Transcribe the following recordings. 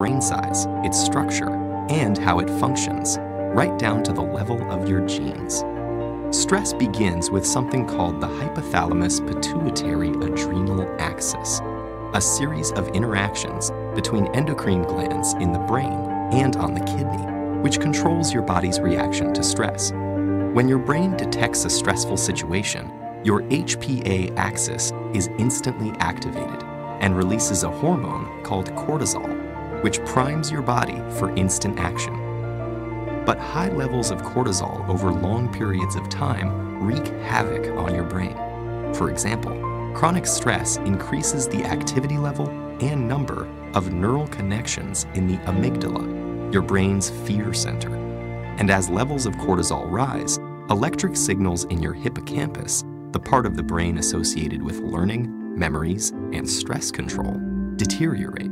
brain size, its structure, and how it functions, right down to the level of your genes. Stress begins with something called the hypothalamus-pituitary-adrenal axis, a series of interactions between endocrine glands in the brain and on the kidney, which controls your body's reaction to stress. When your brain detects a stressful situation, your HPA axis is instantly activated and releases a hormone called cortisol, which primes your body for instant action. But high levels of cortisol over long periods of time wreak havoc on your brain. For example, chronic stress increases the activity level and number of neural connections in the amygdala, your brain's fear center. And as levels of cortisol rise, electric signals in your hippocampus, the part of the brain associated with learning, memories, and stress control, deteriorate.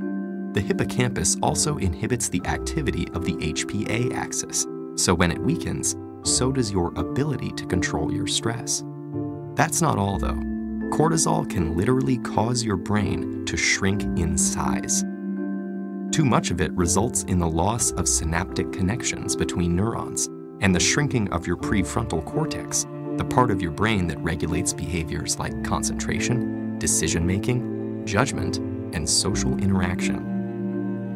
The hippocampus also inhibits the activity of the HPA axis, so when it weakens, so does your ability to control your stress. That's not all though. Cortisol can literally cause your brain to shrink in size. Too much of it results in the loss of synaptic connections between neurons and the shrinking of your prefrontal cortex, the part of your brain that regulates behaviors like concentration, decision-making, judgment, and social interaction.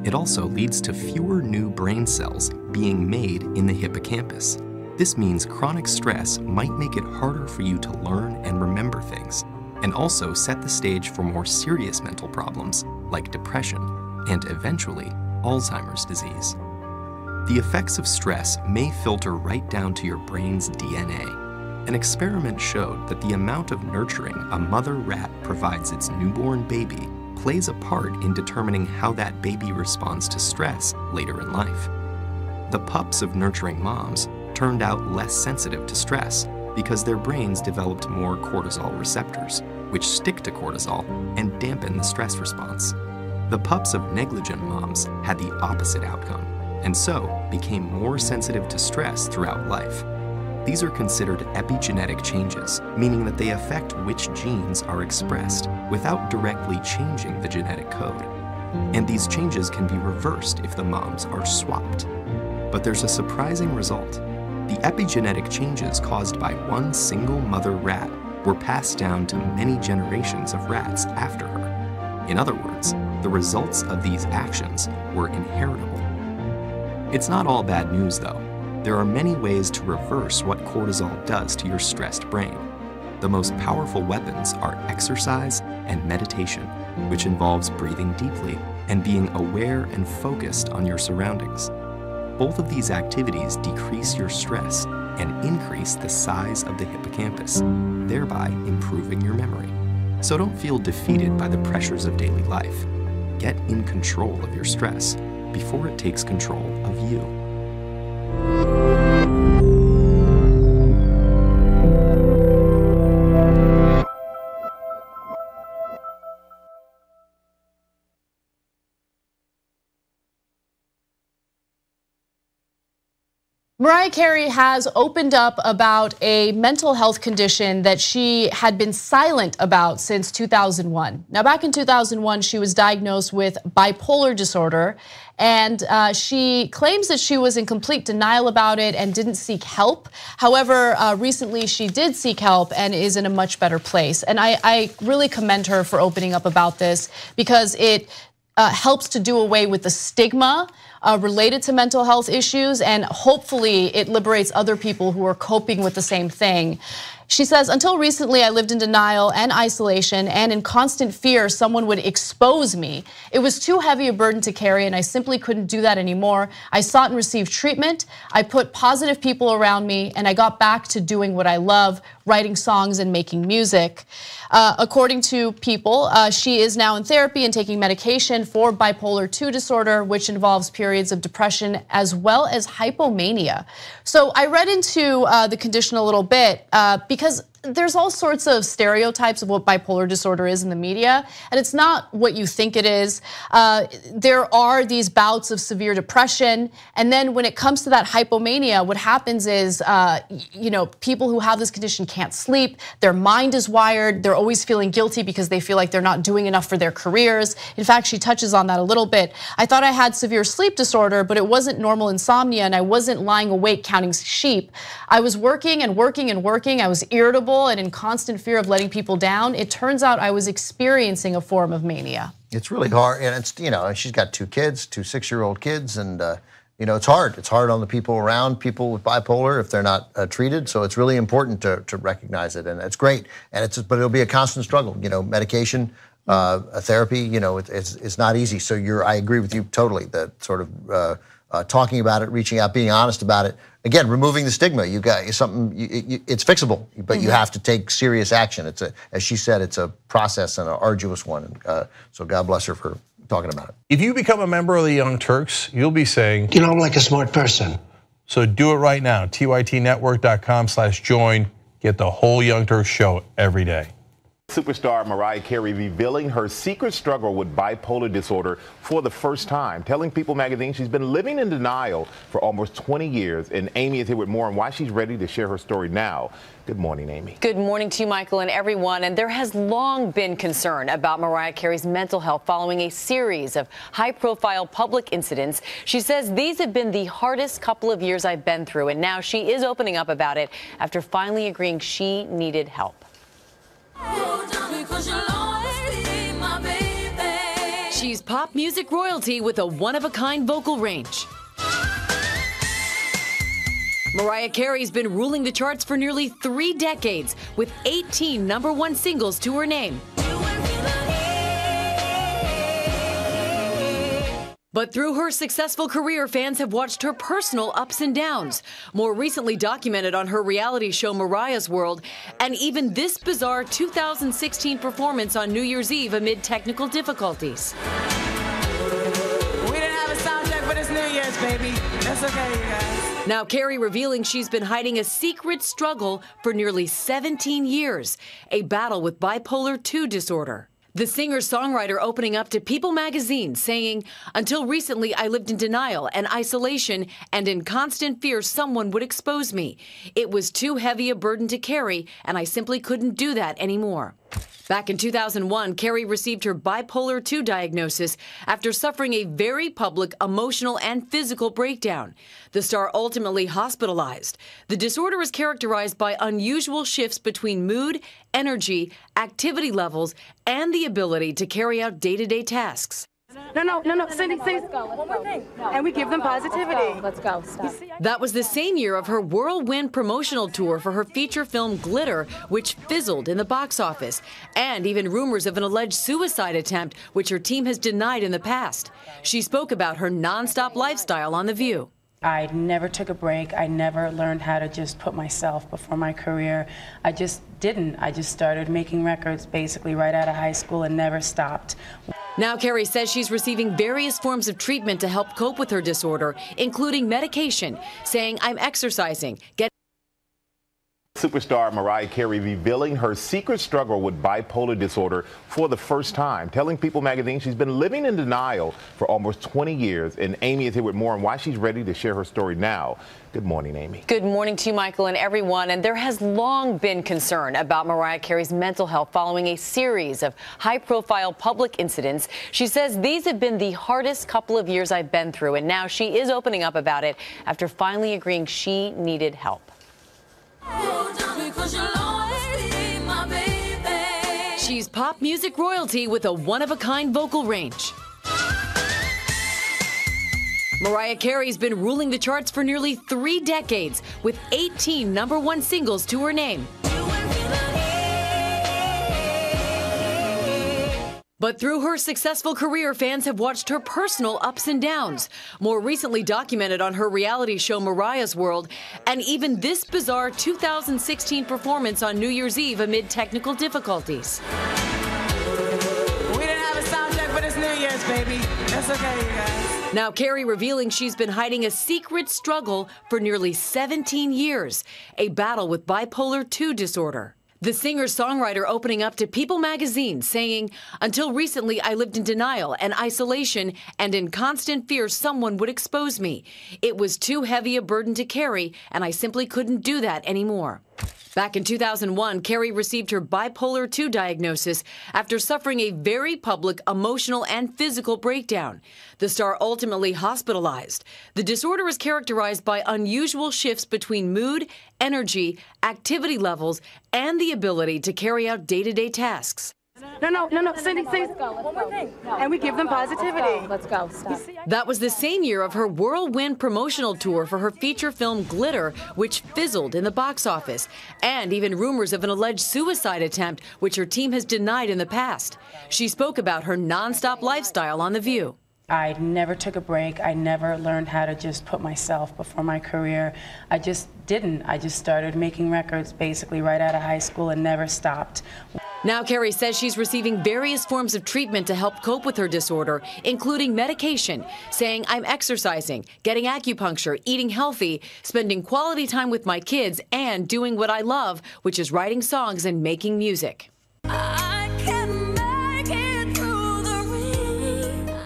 It also leads to fewer new brain cells being made in the hippocampus. This means chronic stress might make it harder for you to learn and remember things, and also set the stage for more serious mental problems like depression and eventually Alzheimer's disease. The effects of stress may filter right down to your brain's DNA. An experiment showed that the amount of nurturing a mother rat provides its newborn baby plays a part in determining how that baby responds to stress later in life. The pups of nurturing moms turned out less sensitive to stress because their brains developed more cortisol receptors, which stick to cortisol and dampen the stress response. The pups of negligent moms had the opposite outcome, and so became more sensitive to stress throughout life. These are considered epigenetic changes, meaning that they affect which genes are expressed without directly changing the genetic code. And these changes can be reversed if the moms are swapped. But there's a surprising result. The epigenetic changes caused by one single mother rat were passed down to many generations of rats after her. In other words, the results of these actions were inheritable. It's not all bad news though. There are many ways to reverse what cortisol does to your stressed brain. The most powerful weapons are exercise and meditation, which involves breathing deeply and being aware and focused on your surroundings. Both of these activities decrease your stress and increase the size of the hippocampus, thereby improving your memory. So don't feel defeated by the pressures of daily life. Get in control of your stress before it takes control of you. Mariah Carey has opened up about a mental health condition that she had been silent about since 2001. Now, back in 2001, she was diagnosed with bipolar disorder, and she claims that she was in complete denial about it and didn't seek help. However, recently she did seek help and is in a much better place. And I really commend her for opening up about this because it helps to do away with the stigma related to mental health issues, and hopefully it liberates other people who are coping with the same thing. She says, until recently, I lived in denial and isolation and in constant fear someone would expose me. It was too heavy a burden to carry and I simply couldn't do that anymore. I sought and received treatment. I put positive people around me and I got back to doing what I love, writing songs and making music. According to People, she is now in therapy and taking medication for bipolar II disorder, which involves periods of depression as well as hypomania. So I read into the condition a little bit because there's all sorts of stereotypes of what bipolar disorder is in the media, and it's not what you think it is. There are these bouts of severe depression, and then when it comes to that hypomania, what happens is, people who have this condition can't sleep, their mind is wired, they're always feeling guilty because they feel like they're not doing enough for their careers. In fact, she touches on that a little bit. I thought I had severe sleep disorder, but it wasn't normal insomnia, and I wasn't lying awake counting sheep. I was working and working and working. I was irritable and in constant fear of letting people down. It turns out I was experiencing a form of mania. It's really hard, and it's, she's got 2 kids, 2 6-year-old kids, and it's hard. It's hard on the people around people with bipolar if they're not treated. So it's really important to recognize it, and it's great. And but it'll be a constant struggle. Medication, therapy. It's not easy. So I agree with you totally. That sort of talking about it, reaching out, being honest about it. Again, removing the stigma. You got something. It's fixable, but you have to take serious action. As she said, it's a process and an arduous one. So God bless her for talking about it. If you become a member of the Young Turks, you'll be saying, I'm like a smart person. So do it right now. tytnetwork.com/join. Get the whole Young Turks show every day. Superstar Mariah Carey revealing her secret struggle with bipolar disorder for the first time. Telling People magazine she's been living in denial for almost 20 years. And Amy is here with more on why she's ready to share her story now. Good morning, Amy. Good morning to you, Michael, and everyone. And there has long been concern about Mariah Carey's mental health following a series of high-profile public incidents. She says these have been the hardest couple of years I've been through, and now she is opening up about it after finally agreeing she needed help. She's pop music royalty with a one-of-a-kind vocal range. Mariah Carey's been ruling the charts for nearly 3 decades with 18 #1 singles to her name. But through her successful career, fans have watched her personal ups and downs, more recently documented on her reality show Mariah's World, and even this bizarre 2016 performance on New Year's Eve amid technical difficulties. We didn't have a sound check, but it's New Year's, baby. That's okay, you guys. Now, Carey revealing she's been hiding a secret struggle for nearly 17 years, a battle with bipolar II disorder. The singer-songwriter opening up to People magazine, saying, "Until recently, I lived in denial and isolation and in constant fear someone would expose me. It was too heavy a burden to carry, and I simply couldn't do that anymore." Back in 2001, Carey received her bipolar II diagnosis after suffering a very public emotional and physical breakdown. The star ultimately hospitalized. The disorder is characterized by unusual shifts between mood, energy, activity levels, and the ability to carry out day-to-day tasks. No, Cindy, one more thing. And we give them positivity. Let's go. Stop. That was the same year of her whirlwind promotional tour for her feature film Glitter, which fizzled in the box office, and even rumors of an alleged suicide attempt, which her team has denied in the past. She spoke about her nonstop lifestyle on The View. I never took a break. I never learned how to just put myself before my career. I just didn't. I just started making records basically right out of high school and never stopped. Now, Carey says she's receiving various forms of treatment to help cope with her disorder, including medication, saying, "I'm exercising, Superstar Mariah Carey revealing her secret struggle with bipolar disorder for the first time. Telling People magazine she's been living in denial for almost 20 years. And Amy is here with more on why she's ready to share her story now. Good morning, Amy. Good morning to you, Michael, and everyone. And there has long been concern about Mariah Carey's mental health following a series of high-profile public incidents. She says these have been the hardest couple of years I've been through, and now she is opening up about it after finally agreeing she needed help. She's pop music royalty with a one-of-a-kind vocal range. Mariah Carey's been ruling the charts for nearly 3 decades with 18 #1 singles to her name. But through her successful career, fans have watched her personal ups and downs, more recently documented on her reality show Mariah's World, and even this bizarre 2016 performance on New Year's Eve amid technical difficulties. We didn't have a sound check, but it's New Year's, baby. That's okay, you guys. Now, Carey revealing she's been hiding a secret struggle for nearly 17 years, a battle with bipolar II disorder. The singer-songwriter opening up to People magazine, saying, "Until recently, I lived in denial and isolation and in constant fear someone would expose me. It was too heavy a burden to carry, and I simply couldn't do that anymore." Back in 2001, Carrie received her bipolar II diagnosis after suffering a very public emotional and physical breakdown. The star ultimately hospitalized. The disorder is characterized by unusual shifts between mood, energy, activity levels, and the ability to carry out day-to-day tasks. No, Cindy, one more thing. And we give them positivity. Let's go. Stop. That was the same year of her whirlwind promotional tour for her feature film Glitter, which fizzled in the box office, and even rumors of an alleged suicide attempt, which her team has denied in the past. She spoke about her nonstop lifestyle on The View. I never took a break. I never learned how to just put myself before my career. I just didn't. I just started making records basically right out of high school and never stopped. Now, Carrie says she's receiving various forms of treatment to help cope with her disorder, including medication, saying, "I'm exercising, getting acupuncture, eating healthy, spending quality time with my kids, and doing what I love, which is writing songs and making music."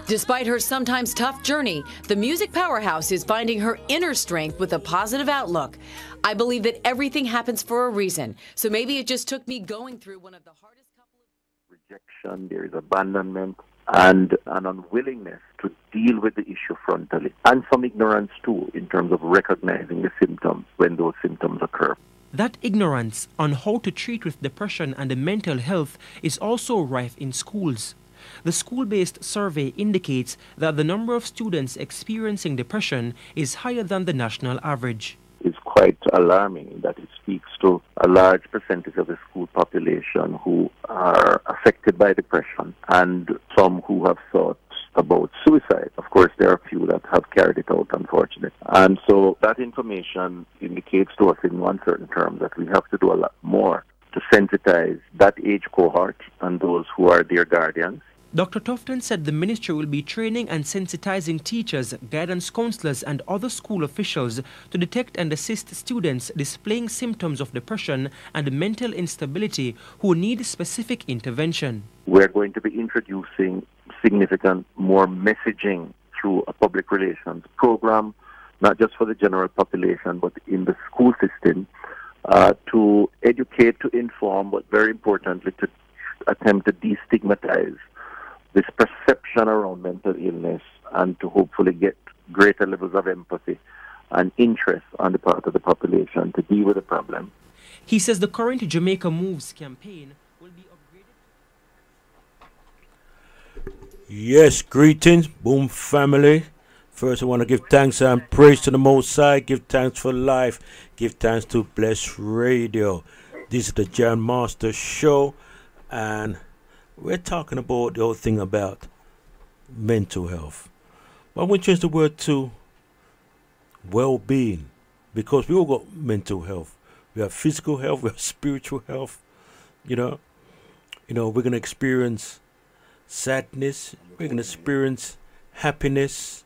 Despite her sometimes tough journey, the music powerhouse is finding her inner strength with a positive outlook. "I believe that everything happens for a reason, so maybe it just took me going through one of the hardest couple of..." Rejection, there is abandonment, and an unwillingness to deal with the issue frontally, and some ignorance too in terms of recognizing the symptoms when those symptoms occur. That ignorance on how to treat with depression and the mental health is also rife in schools. The school-based survey indicates that the number of students experiencing depression is higher than the national average. It's quite alarming that it speaks to a large percentage of the school population who are affected by depression and some who have thought about suicide. Of course, there are a few that have carried it out, unfortunately. And so that information indicates to us in uncertain terms that we have to do a lot more to sensitize that age cohort and those who are their guardians. Dr. Tufton said the ministry will be training and sensitizing teachers, guidance counselors and other school officials to detect and assist students displaying symptoms of depression and mental instability who need specific intervention. We're going to be introducing significant more messaging through a public relations program, not just for the general population, but in the school system, to educate, to inform, but very importantly, to attempt to destigmatize this perception around mental illness and to hopefully get greater levels of empathy and interest on the part of the population to deal with the problem. He says the current Jamaica Moves campaign will be upgraded. Yes, greetings, Boom family. First, I want to give thanks and praise to the Most High, give thanks for life, give thanks to Blessradio. This is the Jam Master Show, and we're talking about the whole thing about mental health. But I want to change the word to well-being, because we all got mental health. We have physical health, we have spiritual health. You know, we're going to experience sadness, we're going to experience happiness,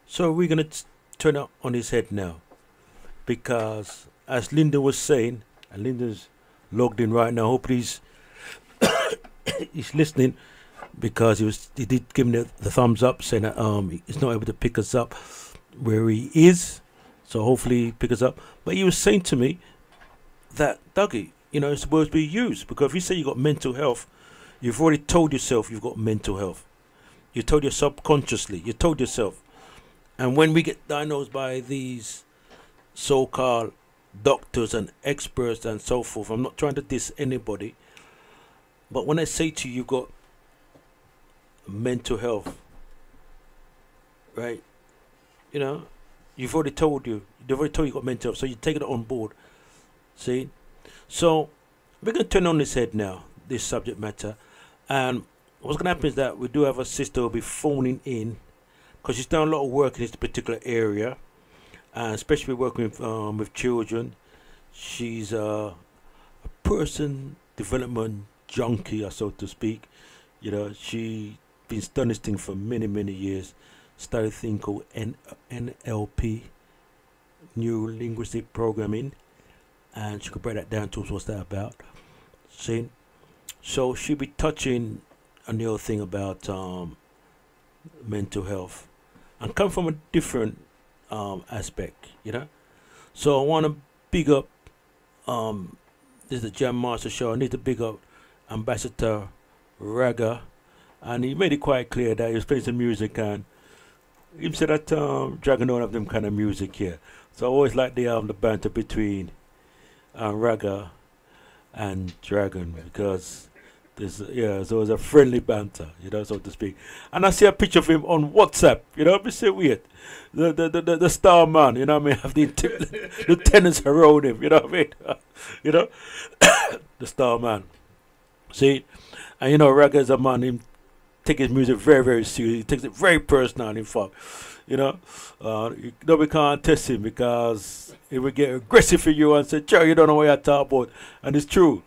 So we're going to turn it on his head now. Because as Linda was saying, and Linda's logged in right now, hopefully he's listening, because he did give me the thumbs up saying that he's not able to pick us up where he is, so hopefully he pick us up. But he was saying to me that, Dougie, it's supposed to be used, because if you say you got mental health, you've already told yourself you've got mental health. You told your subconsciously, you told yourself. And when we get diagnosed by these so-called doctors and experts and so forth, I'm not trying to diss anybody, but when I say to you, you've got mental health, right? They've already told you you got mental health, so you take it on board. See? So we're going to turn on this head now, this subject matter. And what's going to happen is that we do have a sister who will be phoning in, because she's done a lot of work in this particular area, and especially working with children. She's a person development junkie, so to speak. She's been studying this thing for many, many years. Studied a thing called NLP, Neuro Linguistic Programming, and she could break that down to us. What's that about? See, so she'll be touching on the other thing about mental health, and come from a different aspect, you know. So I want to big up. This is the Jam Master Show. I need to big up Ambassador Raga, and he made it quite clear that he was playing some music, and he said that Dragon don't have them kind of music here. So I always like the banter between Raga and Dragon, because there's always a friendly banter, you know, so to speak. And I see a picture of him on WhatsApp, you know, it's so weird. The star man, you know what I mean, have the lieutenants around him, you know what I mean? You know, the star man. See, and you know, Raga is a man, him take his music very, very serious. He takes it very personal, in fact. You know, we can't test him, because he will get aggressive for you and say, Joe, you don't know what you're talking about. And it's true.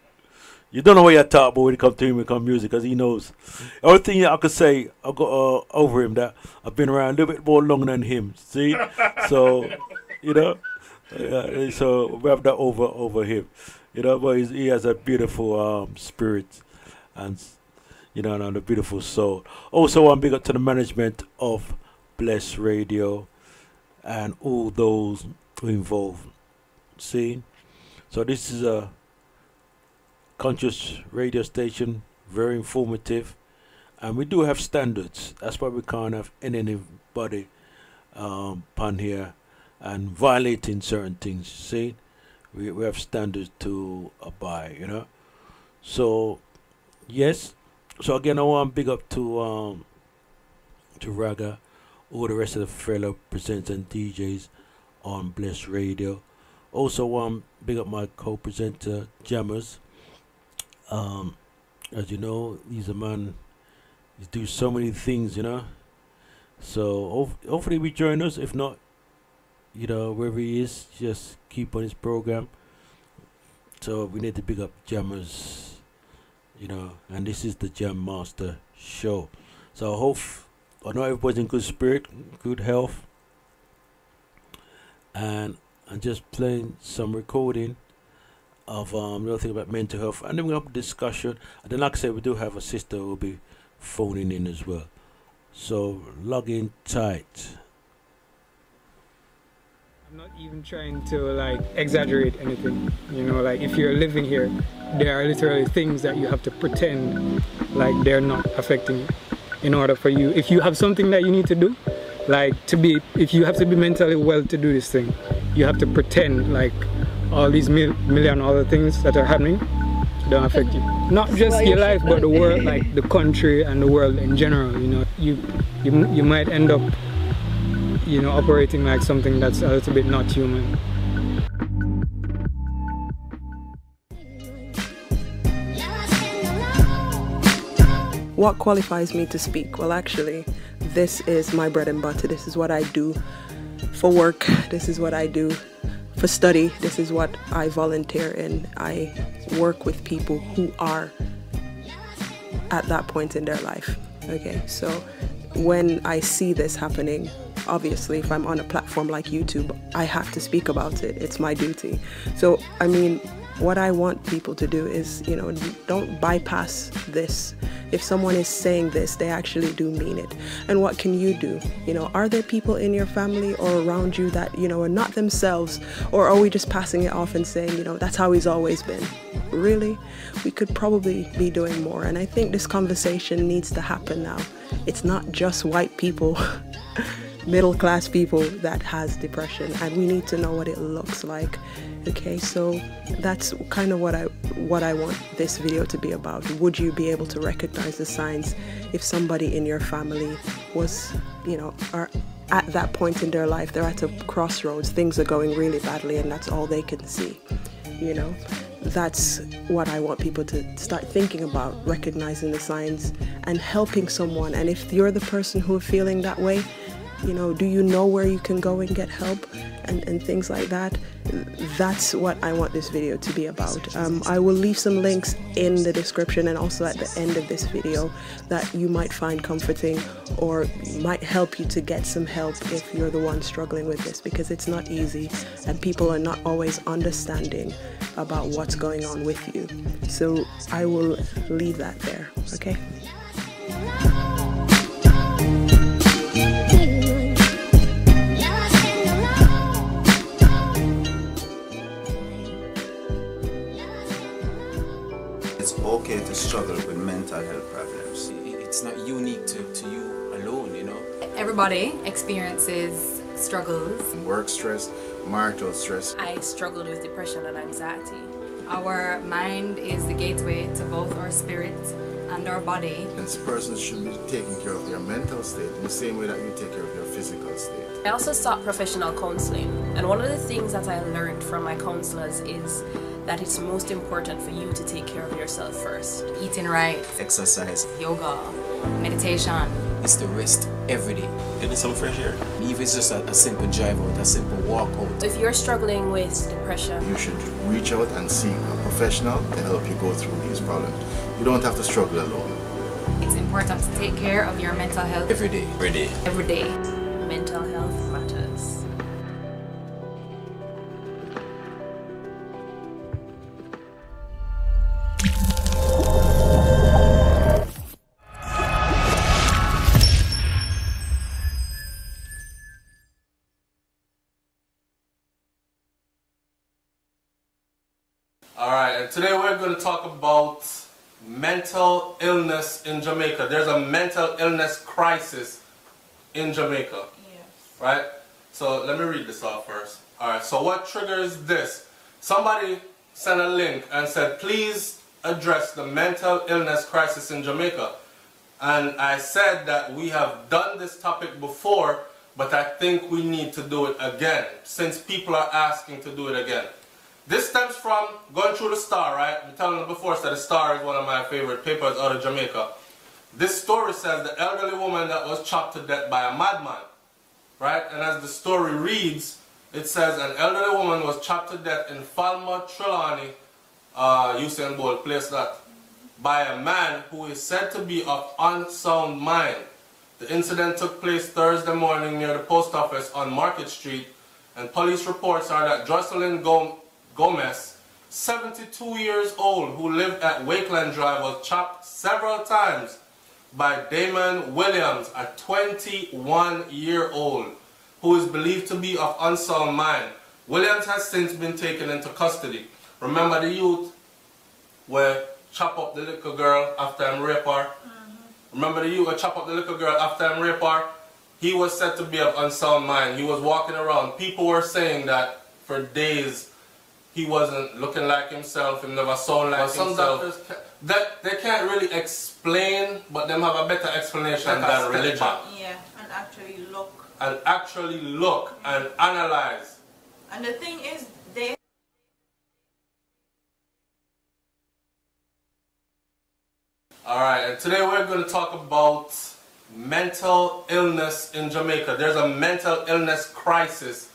You don't know what you're talking about when it comes to him, when it comes to music, because he knows. The only thing I could say, I got over him, that I've been around a little bit more longer than him. See? So, you know, so we have that over him. You know, but he has a beautiful spirit, and, you know, and a beautiful soul. Also, I'm big up to the management of Blessradio and all those who involved. See? So this is a conscious radio station, very informative, and we do have standards. That's why we can't have anybody pan here and violating certain things. See, we have standards to abide, you know. So yes, so again, I want to big up to Raga, all the rest of the fellow presenters and DJs on Blessradio. Also want to big up my co-presenter Jammers. As you know, he's a man, he do so many things, you know. So hopefully we join us. If not, you know, wherever he is, just keep on his program. So we need to big up Jammers, you know, and this is the Jam Master Show. So I know everybody's in good spirit, good health, and I'm just playing some recording of little thing about mental health, and then we have a discussion, and then like I said, we do have a sister who will be phoning in as well. So log in tight. I'm not even trying to like exaggerate anything, you know, like if you're living here, there are literally things that you have to pretend like they're not affecting you in order for you, if you have something that you need to do, like if you have to be mentally well to do this thing, you have to pretend like all these million other things that are happening don't affect you. Not just your life, but the world, like the country and the world in general, you know. You might end up, you know, operating like something that's a little bit not human. What qualifies me to speak? Well, actually, this is my bread and butter. This is what I do for work. This is what I do for study. This is what I volunteer in. I work with people who are at that point in their life. Okay, so when I see this happening, obviously if I'm on a platform like YouTube, I have to speak about it. It's my duty. So, I mean, what I want people to do is, you know, don't bypass this. If someone is saying this, they actually do mean it. And what can you do? You know, are there people in your family or around you that, you know, are not themselves? Or are we just passing it off and saying, you know, that's how he's always been? Really? We could probably be doing more. And I think this conversation needs to happen now. It's not just white people, middle class people that has depression, and we need to know what it looks like. Okay, so that's kind of what I want this video to be about. Would you be able to recognize the signs if somebody in your family was, you know, are at that point in their life, they're at a crossroads, things are going really badly and that's all they can see, you know? That's what I want people to start thinking about, recognizing the signs and helping someone. And if you're the person who is feeling that way, you know, do you know where you can go and get help? and things like that. That's what I want this video to be about. I will leave some links in the description and also at the end of this video that you might find comforting or might help you to get some help if you're the one struggling with this, because it's not easy and people are not always understanding about what's going on with you. So I will leave that there, okay? It's okay to struggle with mental health problems. It's not unique to you alone, you know. Everybody experiences struggles. Work stress, marital stress. I struggled with depression and anxiety. Our mind is the gateway to both our spirit and our body. And persons should be taking care of their mental state in the same way that you take care of your physical state. I also sought professional counseling, and one of the things that I learned from my counselors is that it's most important for you to take care of yourself first. Eating right, exercise, yoga, meditation. It's the rest every day. Getting some fresh air. Even if it's just a simple drive out, a simple walk out. If you're struggling with depression, you should reach out and seek a professional to help you go through these problems. You don't have to struggle alone. It's important to take care of your mental health. Every day. Every day. Every day. Mental health matters. Alright, and today we're going to talk about mental illness in Jamaica. There's a mental illness crisis in Jamaica. Yes. Right? So let me read this off first. Alright, so what triggers this? Somebody sent a link and said, please address the mental illness crisis in Jamaica. And I said that we have done this topic before, but I think we need to do it again, since people are asking to do it again. This stems from going through the Star, right? I'm telling you before, so the Star is one of my favorite papers out of Jamaica. This story says the elderly woman that was chopped to death by a madman, right? And as the story reads, it says an elderly woman was chopped to death in Falmouth, Trelawney, Usain Bolt placed that, by a man who is said to be of unsound mind. The incident took place Thursday morning near the post office on Market Street, and police reports are that Jocelyn Gomez, 72 years old, who lived at Wakeland Drive, was chopped several times by Damon Williams, a 21-year-old, who is believed to be of unsound mind. Williams has since been taken into custody. Remember the youth where chop up the little girl after him rape her? Remember the youth where chop up the little girl after him rape her? He was said to be of unsound mind. He was walking around. People were saying that for days he wasn't looking like himself, he never sound like himself. Some doctors, they can't really explain, but them have a better explanation than religion. Yeah, and actually look. And actually look and analyze. And the thing is, they... Alright, and today we're going to talk about mental illness in Jamaica. There's a mental illness crisis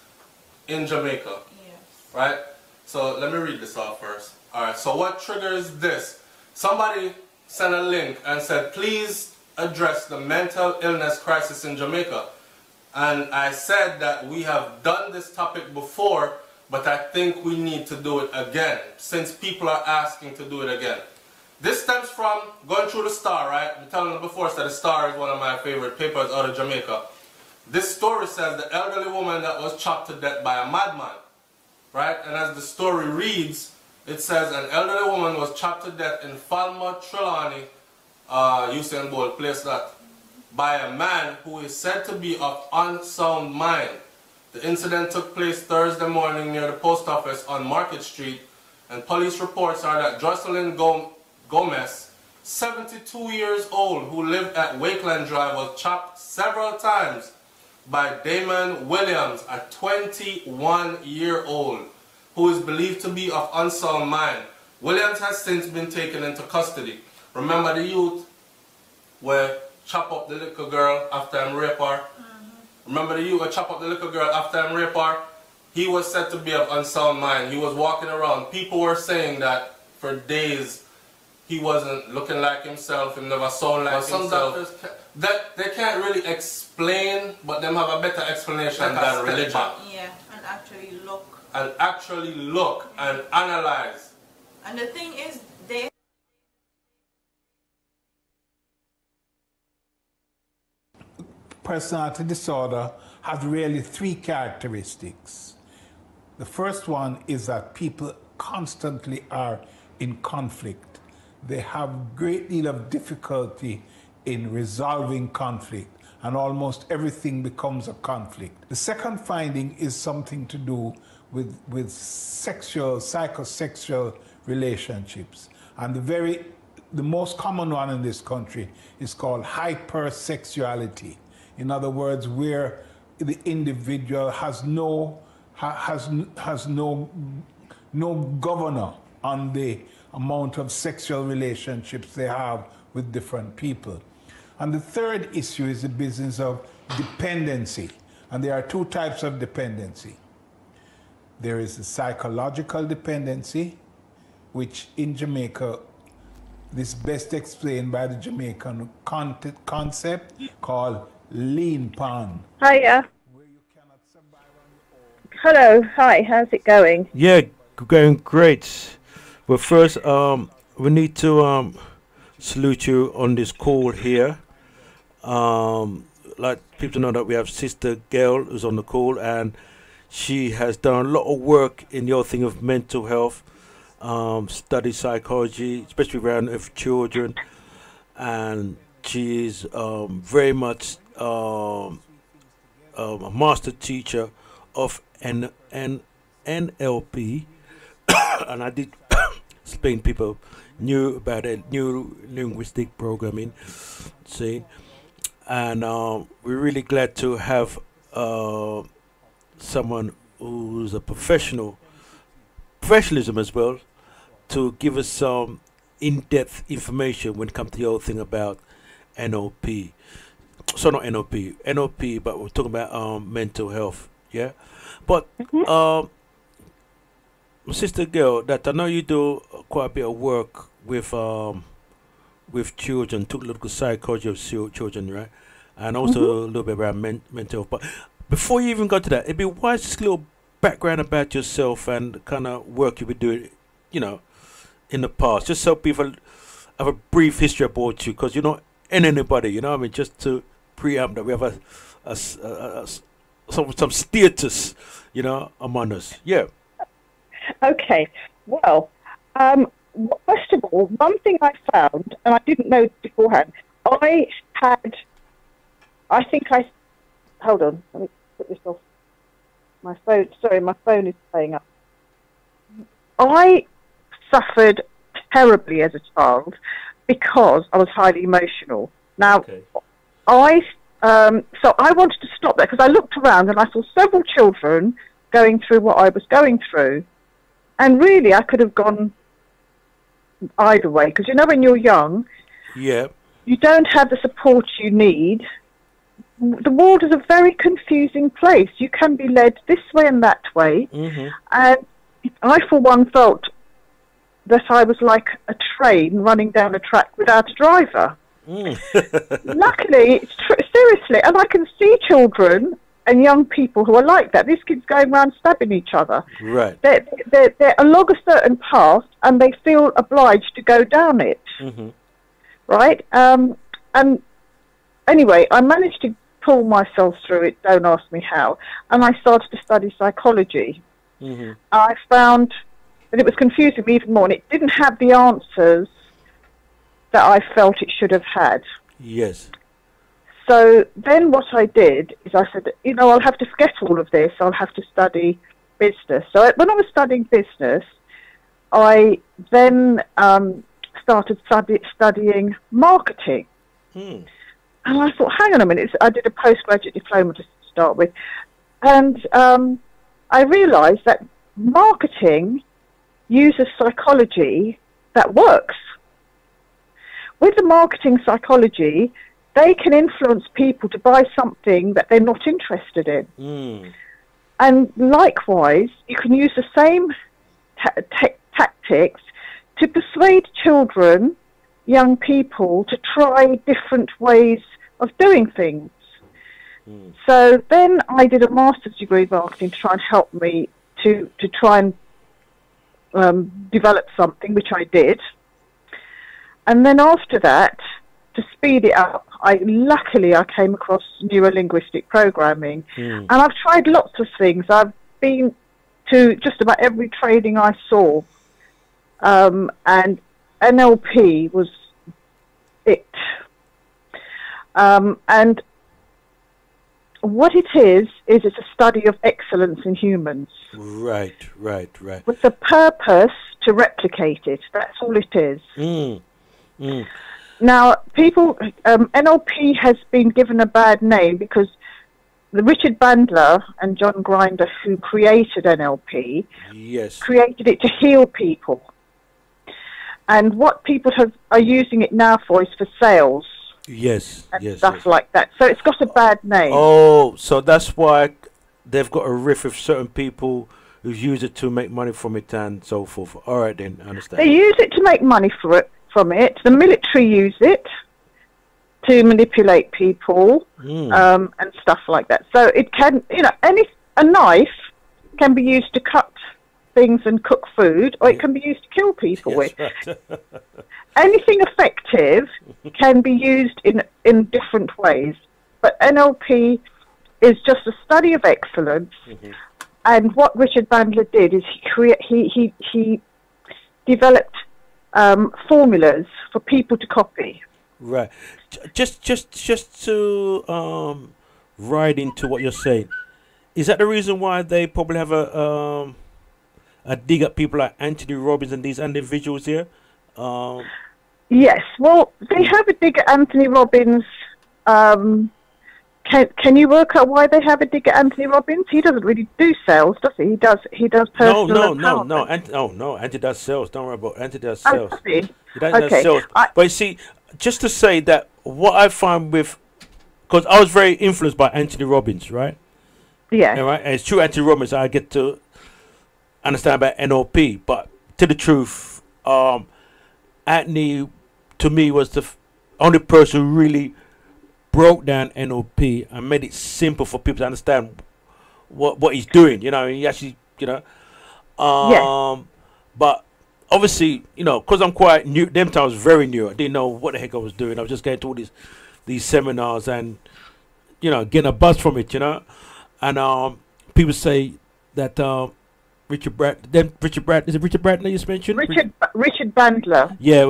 in Jamaica. Yes. Right? So let me read this off first. Alright, so what triggers this? Somebody sent a link and said, please address the mental illness crisis in Jamaica. And I said that we have done this topic before, but I think we need to do it again, since people are asking to do it again. This stems from going through the Star, right? I'm telling you before, so the Star is one of my favorite papers out of Jamaica. This story says the elderly woman that was chopped to death by a madman. Right? And as the story reads, it says an elderly woman was chopped to death in Falmouth, Trelawney, Usain Bolt placed that, by a man who is said to be of unsound mind. The incident took place Thursday morning near the post office on Market Street, and police reports are that Jocelyn Gomez, 72 years old, who lived at Wakeland Drive, was chopped several times by Damon Williams, a 21-year-old, who is believed to be of unsound mind. Williams has since been taken into custody. Remember the youth where chop up the little girl after him rape her? Remember the youth where chop up the little girl after him rape her? he was said to be of unsound mind. He was walking around. People were saying that for days he wasn't looking like himself, he never sound like himself. Some doctors, they can't really explain, but them have a better explanation than religion. Yeah, and actually look. And actually look and analyze. And the thing is, they... Personality disorder has really three characteristics. The first one is that people constantly are in conflict. They have a great deal of difficulty in resolving conflict, and almost everything becomes a conflict. The second finding is something to do with psychosexual relationships. And the most common one in this country is called hypersexuality. In other words, where the individual has no governor on the amount of sexual relationships they have with different people. And the third issue is the business of dependency. And there are two types of dependency. There is the psychological dependency, which in Jamaica, this is best explained by the Jamaican concept called lean pan. Hiya. Hello, hi, how's it going? Yeah, going great. Well, first, we need to salute you on this call here. Like people know that we have Sister Gail who's on the call, and she has done a lot of work in the whole thing of mental health, study psychology, especially around with children, and she is very much a master teacher of NLP, and I did explain people knew about it, new linguistic programming, see, and we're really glad to have someone who's a professionalism as well, to give us some in-depth information when it comes to the whole thing about NLP. So not NLP, but we're talking about mental health, yeah. But Sister Girl, that I know you do quite a bit of work with children, took a little psychology of children, right? And also a little bit around mental health. But before you even got to that, it'd be wise just a little background about yourself and the kind of work you've been doing, you know, in the past, just so people have a brief history about you, because you're not anybody, you know what I mean? Just to preempt that we have some status, you know, among us. Yeah. Okay. Well, first of all, one thing I found, and I didn't know beforehand, hold on, let me put this off. My phone, sorry, my phone is playing up. I suffered terribly as a child because I was highly emotional. Now, so I wanted to stop that because I looked around and I saw several children going through what I was going through. And really, I could have gone either way. Because, you know, when you're young, you don't have the support you need. The world is a very confusing place. You can be led this way and that way. And I, for one, felt that I was like a train running down a track without a driver. Luckily, seriously, and I can see children and young people who are like that. These kids going around stabbing each other. Right. They're along a certain path and they feel obliged to go down it. Right? And anyway, I managed to pull myself through it, don't ask me how, and I started to study psychology. I found that it was confusing me even more, and it didn't have the answers that I felt it should have had. Yes. So then what I did is I said, you know, I'll have to forget all of this. I'll have to study business. So when I was studying business, I then started studying marketing. And I thought, hang on a minute. I did a postgraduate diploma to start with. And I realized that marketing uses psychology that works. With the marketing psychology, they can influence people to buy something that they're not interested in. And likewise, you can use the same tactics to persuade children, young people, to try different ways of doing things. So then I did a master's degree in marketing to try and help me to try and develop something, which I did. And then after that, to speed it up, luckily I came across neuro-linguistic programming. And I've tried lots of things. I've been to just about every training I saw. And NLP was it. And what it is it's a study of excellence in humans. Right. With the purpose to replicate it. That's all it is. Now, people, NLP has been given a bad name because the Richard Bandler and John Grinder, who created NLP, created it to heal people. And what people are using it now for is for sales. And stuff like that. So it's got a bad name. Oh, so that's why they've got a riff with certain people who use it to make money from it and so forth. All right, then, I understand. They use it to make money from it. The military use it to manipulate people and stuff like that. So it can, a knife can be used to cut things and cook food, or it can be used to kill people with. Anything effective can be used in different ways, but NLP is just a study of excellence. And what Richard Bandler did is he developed formulas for people to copy. Right. Just to ride into what you're saying, is that the reason why they probably have a dig at people like Anthony Robbins and these individuals here? Yes, well, they have a dig at Anthony Robbins. Can you work out why they have a dig at Anthony Robbins? He doesn't really do sales, does he? He does personal empowerment. No. Anthony does sales. Don't worry about Anthony does sales. He does sales. But you see, just to say that what I find with, because I was very influenced by Anthony Robbins, right? Yeah. Right. And it's true, Anthony Robbins. I get to understand about NLP, but to the truth, Anthony, to me, was the only person who really broke down NLP and made it simple for people to understand what he's doing. He actually, but obviously, because I'm quite new, them times I was very new. I didn't know what the heck I was doing. I was just going to all these seminars and, getting a buzz from it, and people say that Richard Bradley you mentioned? Richard Bandler. Yeah,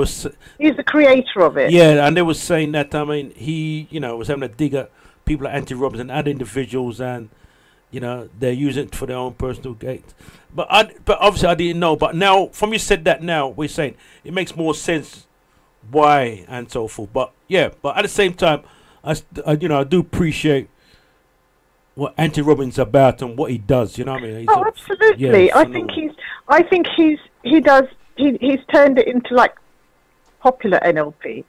he's the creator of it. Yeah, and they were saying that he was having a dig at people like Anthony Robbins and other individuals, and they're using it for their own personal gains. But obviously I didn't know. But now, from you said that, now we're saying it makes more sense why and so forth. But yeah, but at the same time, I do appreciate what Anthony Robbins is about and what he does, you know what I mean? Oh, absolutely. I think he's turned it into like popular NLP.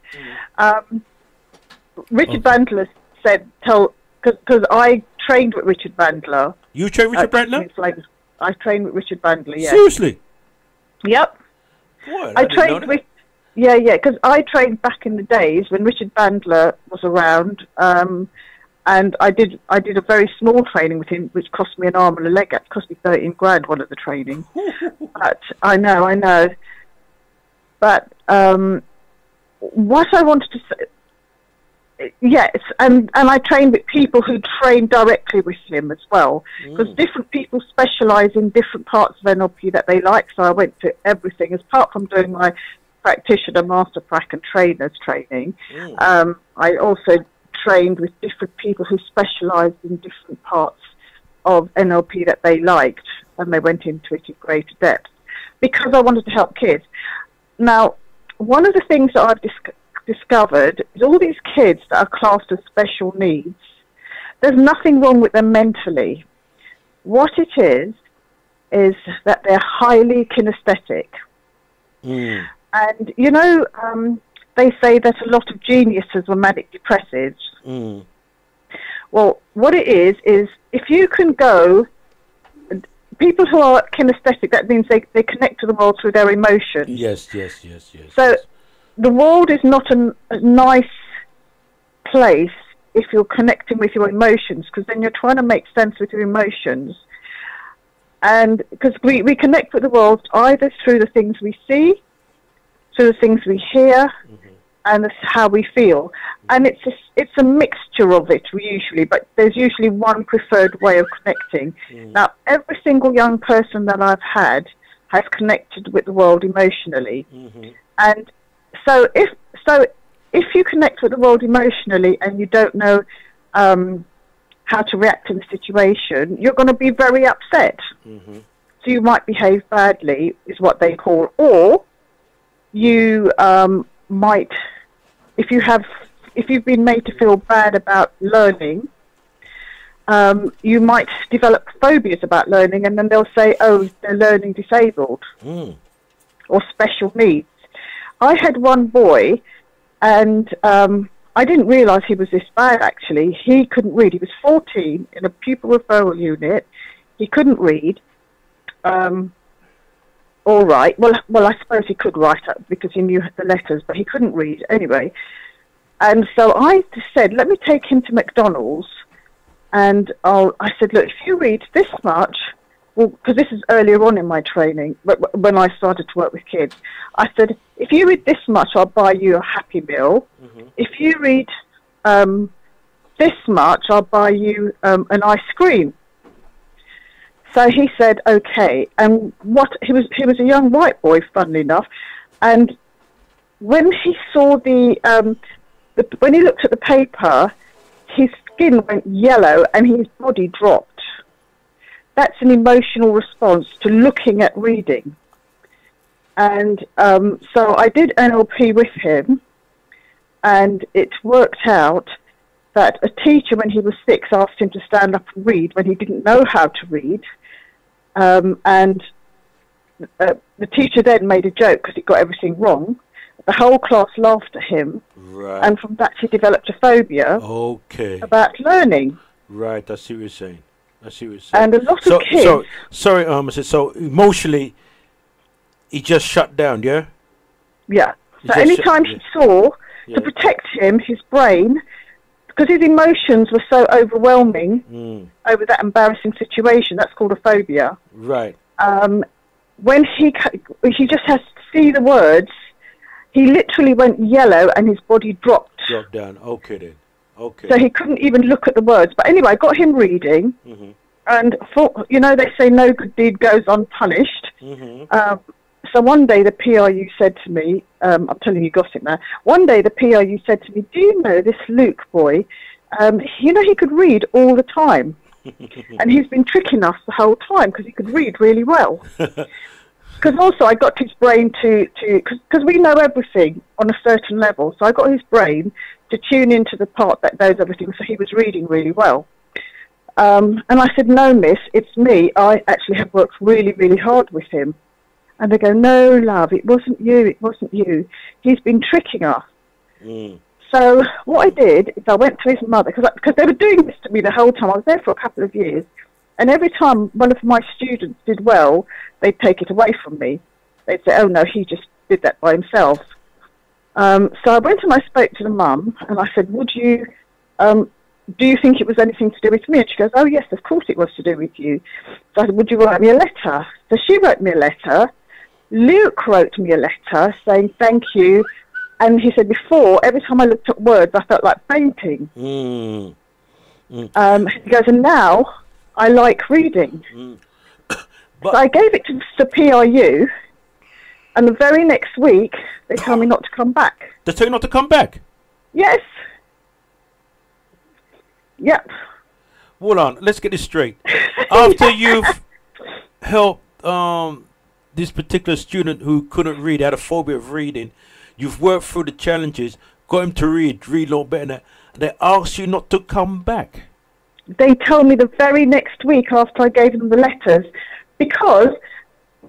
Richard Bandler said, because I trained with Richard Bandler. You trained with Richard Bandler? I trained with Richard Bandler, yeah. Seriously? Yep. What? I trained with, because I trained back in the days when Richard Bandler was around, and I did a very small training with him, which cost me an arm and a leg. It cost me 13 grand, one of the training. But I know. But what I wanted to say, yes, and I trained with people who trained directly with him as well, because different people specialise in different parts of NLP that they like. So I went to everything, apart from doing my practitioner, master prac and trainers training. I also trained with different people who specialised in different parts of NLP that they liked, and they went into it in greater depth because I wanted to help kids. Now, one of the things that I've discovered is all these kids that are classed as special needs, there's nothing wrong with them mentally. What it is that they're highly kinesthetic. And, they say that a lot of geniuses were manic depressives. Well, what it is if you can go people who are kinesthetic, that means they connect to the world through their emotions. Yes. So the world is not a nice place if you're connecting with your emotions, because then you're trying to make sense with your emotions. And because we connect with the world either through the things we see, through the things we hear, and that's how we feel. And it's a mixture of it usually, but there's usually one preferred way of connecting. Now, every single young person that I've had has connected with the world emotionally. And so if you connect with the world emotionally and you don't know how to react in the situation, you're going to be very upset. So you might behave badly, is what they call, or you might, if you've been made to feel bad about learning, you might develop phobias about learning, and then they'll say, oh, they're learning disabled or special needs. I had one boy, and I didn't realise he was this bad, actually. He couldn't read. He was 14 in a pupil referral unit. He couldn't read. All right. Well, I suppose he could write up because he knew the letters, but he couldn't read anyway. And so I said, let me take him to McDonald's, and I said, look, if you read this much, well, because this is earlier on in my training, but when I started to work with kids, I said, if you read this much, I'll buy you a Happy Meal. If you read this much, I'll buy you an ice cream. So he said, okay. And he was a young white boy, funnily enough, and when he saw when he looked at the paper, his skin went yellow and his body dropped. That's an emotional response to looking at reading. And so I did NLP with him, and it worked out that a teacher, when he was 6, asked him to stand up and read when he didn't know how to read. And the teacher then made a joke because he got everything wrong. The whole class laughed at him. Right. And from that he developed a phobia about learning. Right, I see what you're saying. And a lot of kids... So emotionally, he just shut down, yeah? Yeah. So anytime he saw, to protect him, his brain, because his emotions were so overwhelming over that embarrassing situation, that's called a phobia. Right. When he just has to see the words, he literally went yellow and his body dropped. Dropped down. Okay then. Okay. So he couldn't even look at the words. But anyway, I got him reading, and they say no good deed goes unpunished. So one day the PRU said to me, I'm telling you gossip now, one day the PRU said to me, do you know this Luke boy, he could read all the time. And he's been tricking us the whole time because he could read really well. Because also I got his brain because we know everything on a certain level, so I got his brain to tune into the part that knows everything, so he was reading really well. And I said, no, miss, it's me. I actually have worked really, really hard with him. And they go, no, love, it wasn't you. He's been tricking us. So what I did is I went to his mother, because they were doing this to me the whole time. I was there for a couple of years. And every time one of my students did well, they'd take it away from me. They'd say, oh, no, he just did that by himself. So I went and I spoke to the mum, and I said, do you think it was anything to do with me? And she goes, oh, yes, of course it was to do with you. So I said, would you write me a letter? So she wrote me a letter. Luke wrote me a letter saying thank you. And he said, before, every time I looked at words, I felt like fainting. He goes, and now I like reading. So I gave it to the PRU, and the very next week, they told me not to come back. They tell you not to come back? Yes. Yep. Hold on, let's get this straight. After you've helped this particular student who couldn't read, had a phobia of reading, you've worked through the challenges, got him to read a lot better than that, and they asked you not to come back. They told me the very next week after I gave them the letters, because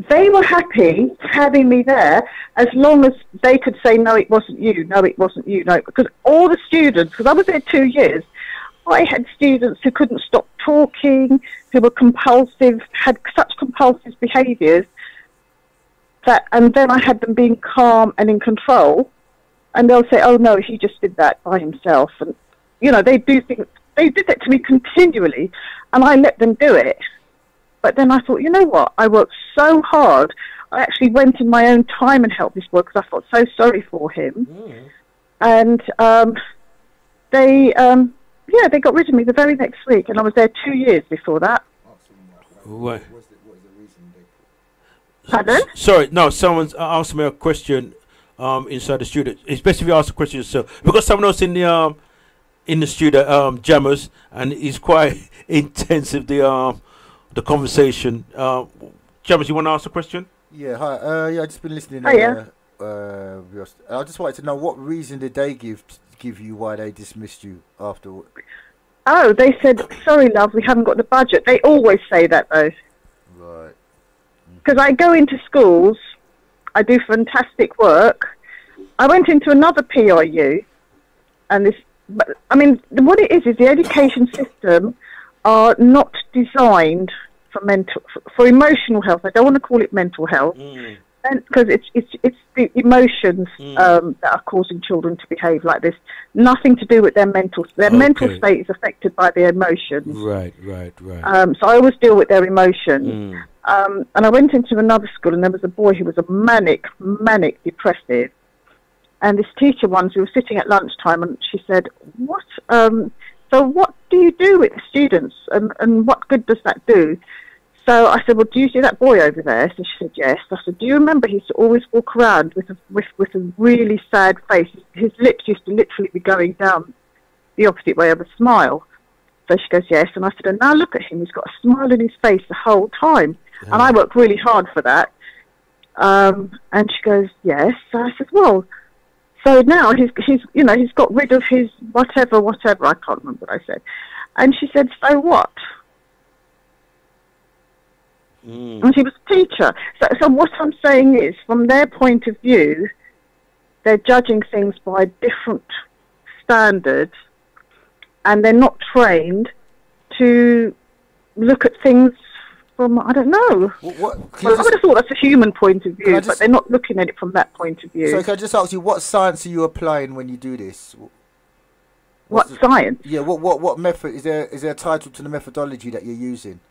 they were happy having me there as long as they could say, no, it wasn't you, no, it wasn't you, no. Because all the students, because I was there 2 years, I had students who couldn't stop talking, who were compulsive, had such compulsive behaviours that, and then I had them being calm and in control, and they'll say, "Oh no, he just did that by himself," and you know, they do things. They did that to me continually, and I let them do it. But then I thought, you know what? I worked so hard. I actually went in my own time and helped this boy because I felt so sorry for him. And they got rid of me the very next week, and I was there 2 years before that. Right. Pardon? Sorry, no, someone's asked me a question inside the studio. Especially if you ask a question yourself. We've got someone else in the studio, Jammers, and it's quite intensive, the conversation. Jammers, you want to ask a question? Yeah, hi. Yeah, I've just been listening. Oh, yeah. I just wanted to know, what reason did they give you why they dismissed you after? Oh, they said, "Sorry, love, we haven't got the budget." They always say that, though. Right. Because I go into schools, I do fantastic work. I went into another PIU, and this, I mean, what it is the education system are not designed for emotional health. I don't want to call it mental health, because it's the emotions that are causing children to behave like this. Nothing to do with their mental. Their mental state is affected by their emotions. Right. So I always deal with their emotions. And I went into another school, and there was a boy who was a manic depressive. And this teacher once, we were sitting at lunchtime, and she said, "What? So what do you do with the students, and what good does that do?" So I said, "Well, do you see that boy over there?" So she said, "Yes." I said, "Do you remember he used to always walk around with a really sad face? His lips used to literally be going down the opposite way of a smile." So she goes, "Yes." And I said, "And now look at him. He's got a smile on his face the whole time." Yeah. And I worked really hard for that. And she goes, "Yes." So I said, "Well, so now he's got rid of his whatever. I can't remember what I said." And she said, "So what?" And she was a teacher. So what I'm saying is, from their point of view, they're judging things by different standards, and they're not trained to look at things from, I don't know. I would have thought that's a human point of view, but they're not looking at it from that point of view. So can I just ask you, what science are you applying when you do this? What science? Yeah, what method, is there a title to the methodology that you're using?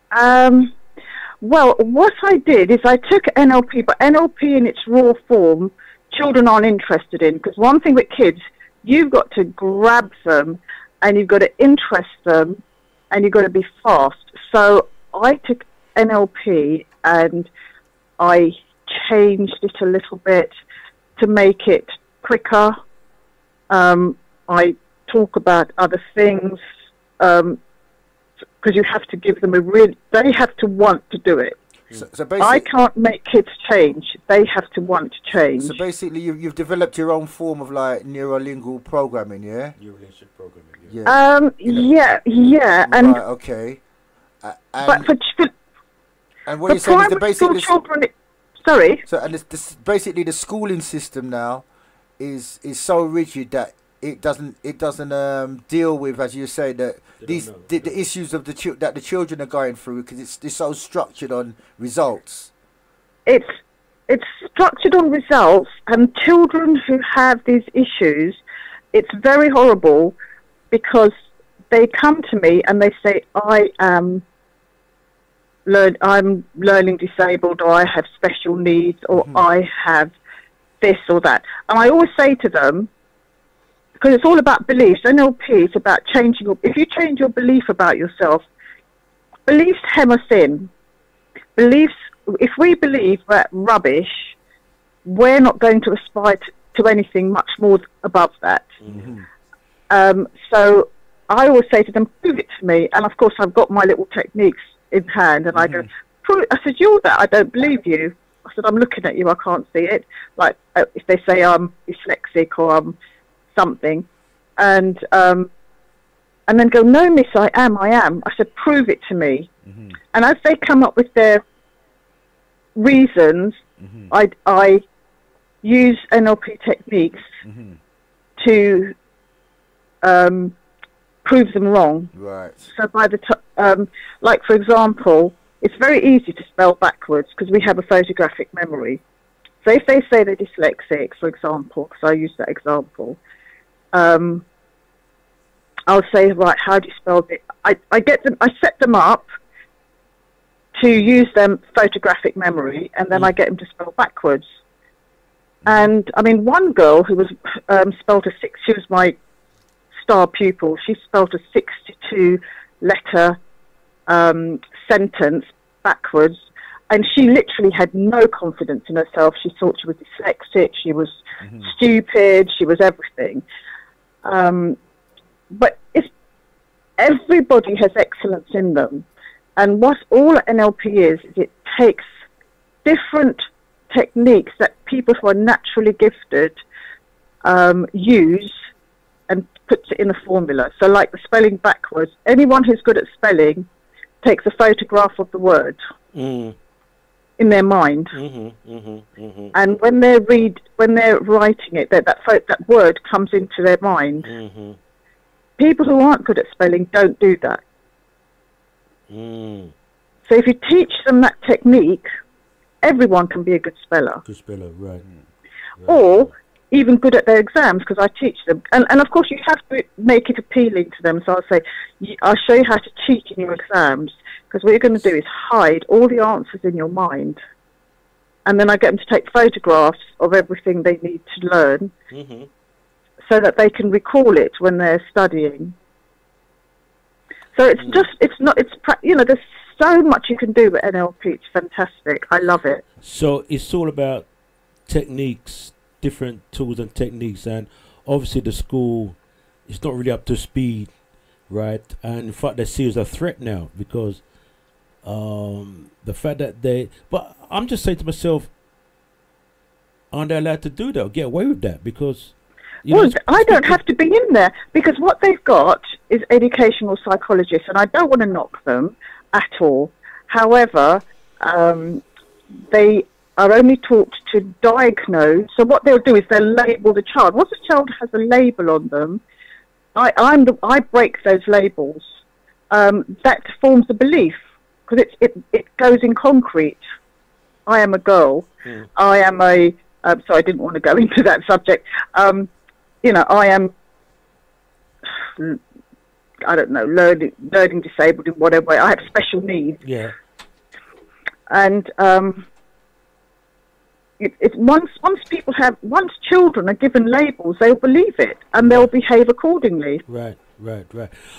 Well, what I did is I took NLP, but NLP in its raw form, children aren't interested in, because one thing with kids, you've got to grab them, and you've got to interest them, and you've got to be fast. So I took NLP and I changed it a little bit to make it quicker. I talk about other things, because you have to give them they have to want to do it. So I can't make kids change. They have to want to change. So basically, you've developed your own form of like neurolingual programming, yeah? Neurolingual programming, yeah. Yeah. And right, okay. But for and what you're saying is the basic children. Sorry. So basically the schooling system now is so rigid that it doesn't deal with, as you say, that the issues of that the children are going through, because it's so structured on results. It's structured on results, and children who have these issues, it's very horrible, because they come to me and they say, I'm learning disabled, or I have special needs, or I have this or that. And I always say to them, because it's all about beliefs. NLP is about changing. If you change your belief about yourself, beliefs hem us in. Beliefs. If we believe we're rubbish, we're not going to aspire to anything much more above that. So I always say to them, prove it to me. And of course, I've got my little techniques in hand, and I go, I said, "You're that. I don't believe you." I said, "I'm looking at you. I can't see it." Like if they say I'm dyslexic or I'm something, and then go, "No, miss, I am." I said, "Prove it to me." And as they come up with their reasons, I use NLP techniques to proves them wrong. Right. So by the like for example, it's very easy to spell backwards because we have a photographic memory. So if they say they're dyslexic, for example, because I use that example, I'll say, right, how do you spell it? I set them up to use them photographic memory, and then I get them to spell backwards. And I mean, one girl who was spelled a 6. She was my star pupil. She spelled a 62-letter sentence backwards, and she literally had no confidence in herself. She thought she was dyslexic. She was stupid. She was everything. But if everybody has excellence in them, and what all NLP is it takes different techniques that people who are naturally gifted use and puts it in a formula. So like the spelling backwards, anyone who's good at spelling takes a photograph of the word in their mind. And when they're writing it, that word comes into their mind. People who aren't good at spelling don't do that. So if you teach them that technique, everyone can be a good speller. Good speller, right. Or even good at their exams, because I teach them. And of course you have to make it appealing to them. So I'll say, I'll show you how to cheat in your exams, because what you're going to do is hide all the answers in your mind. And then I get them to take photographs of everything they need to learn so that they can recall it when they're studying. So it's there's so much you can do with NLP. It's fantastic. I love it. So it's all about techniques, different tools and techniques, and obviously the school is not really up to speed, right? And in fact, they see it as a threat now because the fact that but I'm just saying to myself, aren't they allowed to do that or get away with that? Because I don't have to be in there, because what they've got is educational psychologists, and I don't want to knock them at all. However, they are only taught to diagnose. So what they'll do is they'll label the child. Once a child has a label on them, I break those labels. That forms a belief, because it goes in concrete. I am a girl. I am a. So I didn't want to go into that subject. I am. I don't know, learning disabled in whatever way. I have special needs. Yeah. And once children are given labels, they'll believe it and they'll behave accordingly. Right.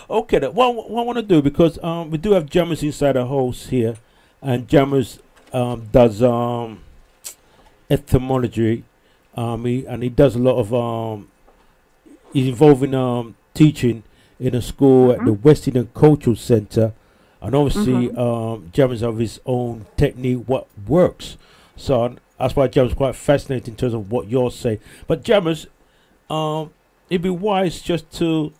Okay, then, what I want to do, because we do have Jammers inside the house here, and Jammers does etymology, he does a lot of he's involved in teaching in a school at the West Indian Cultural Centre, and obviously Jammers have his own technique, what works. So that's why Jammers quite fascinating in terms of what you're saying. But Jammers, it'd be wise just to,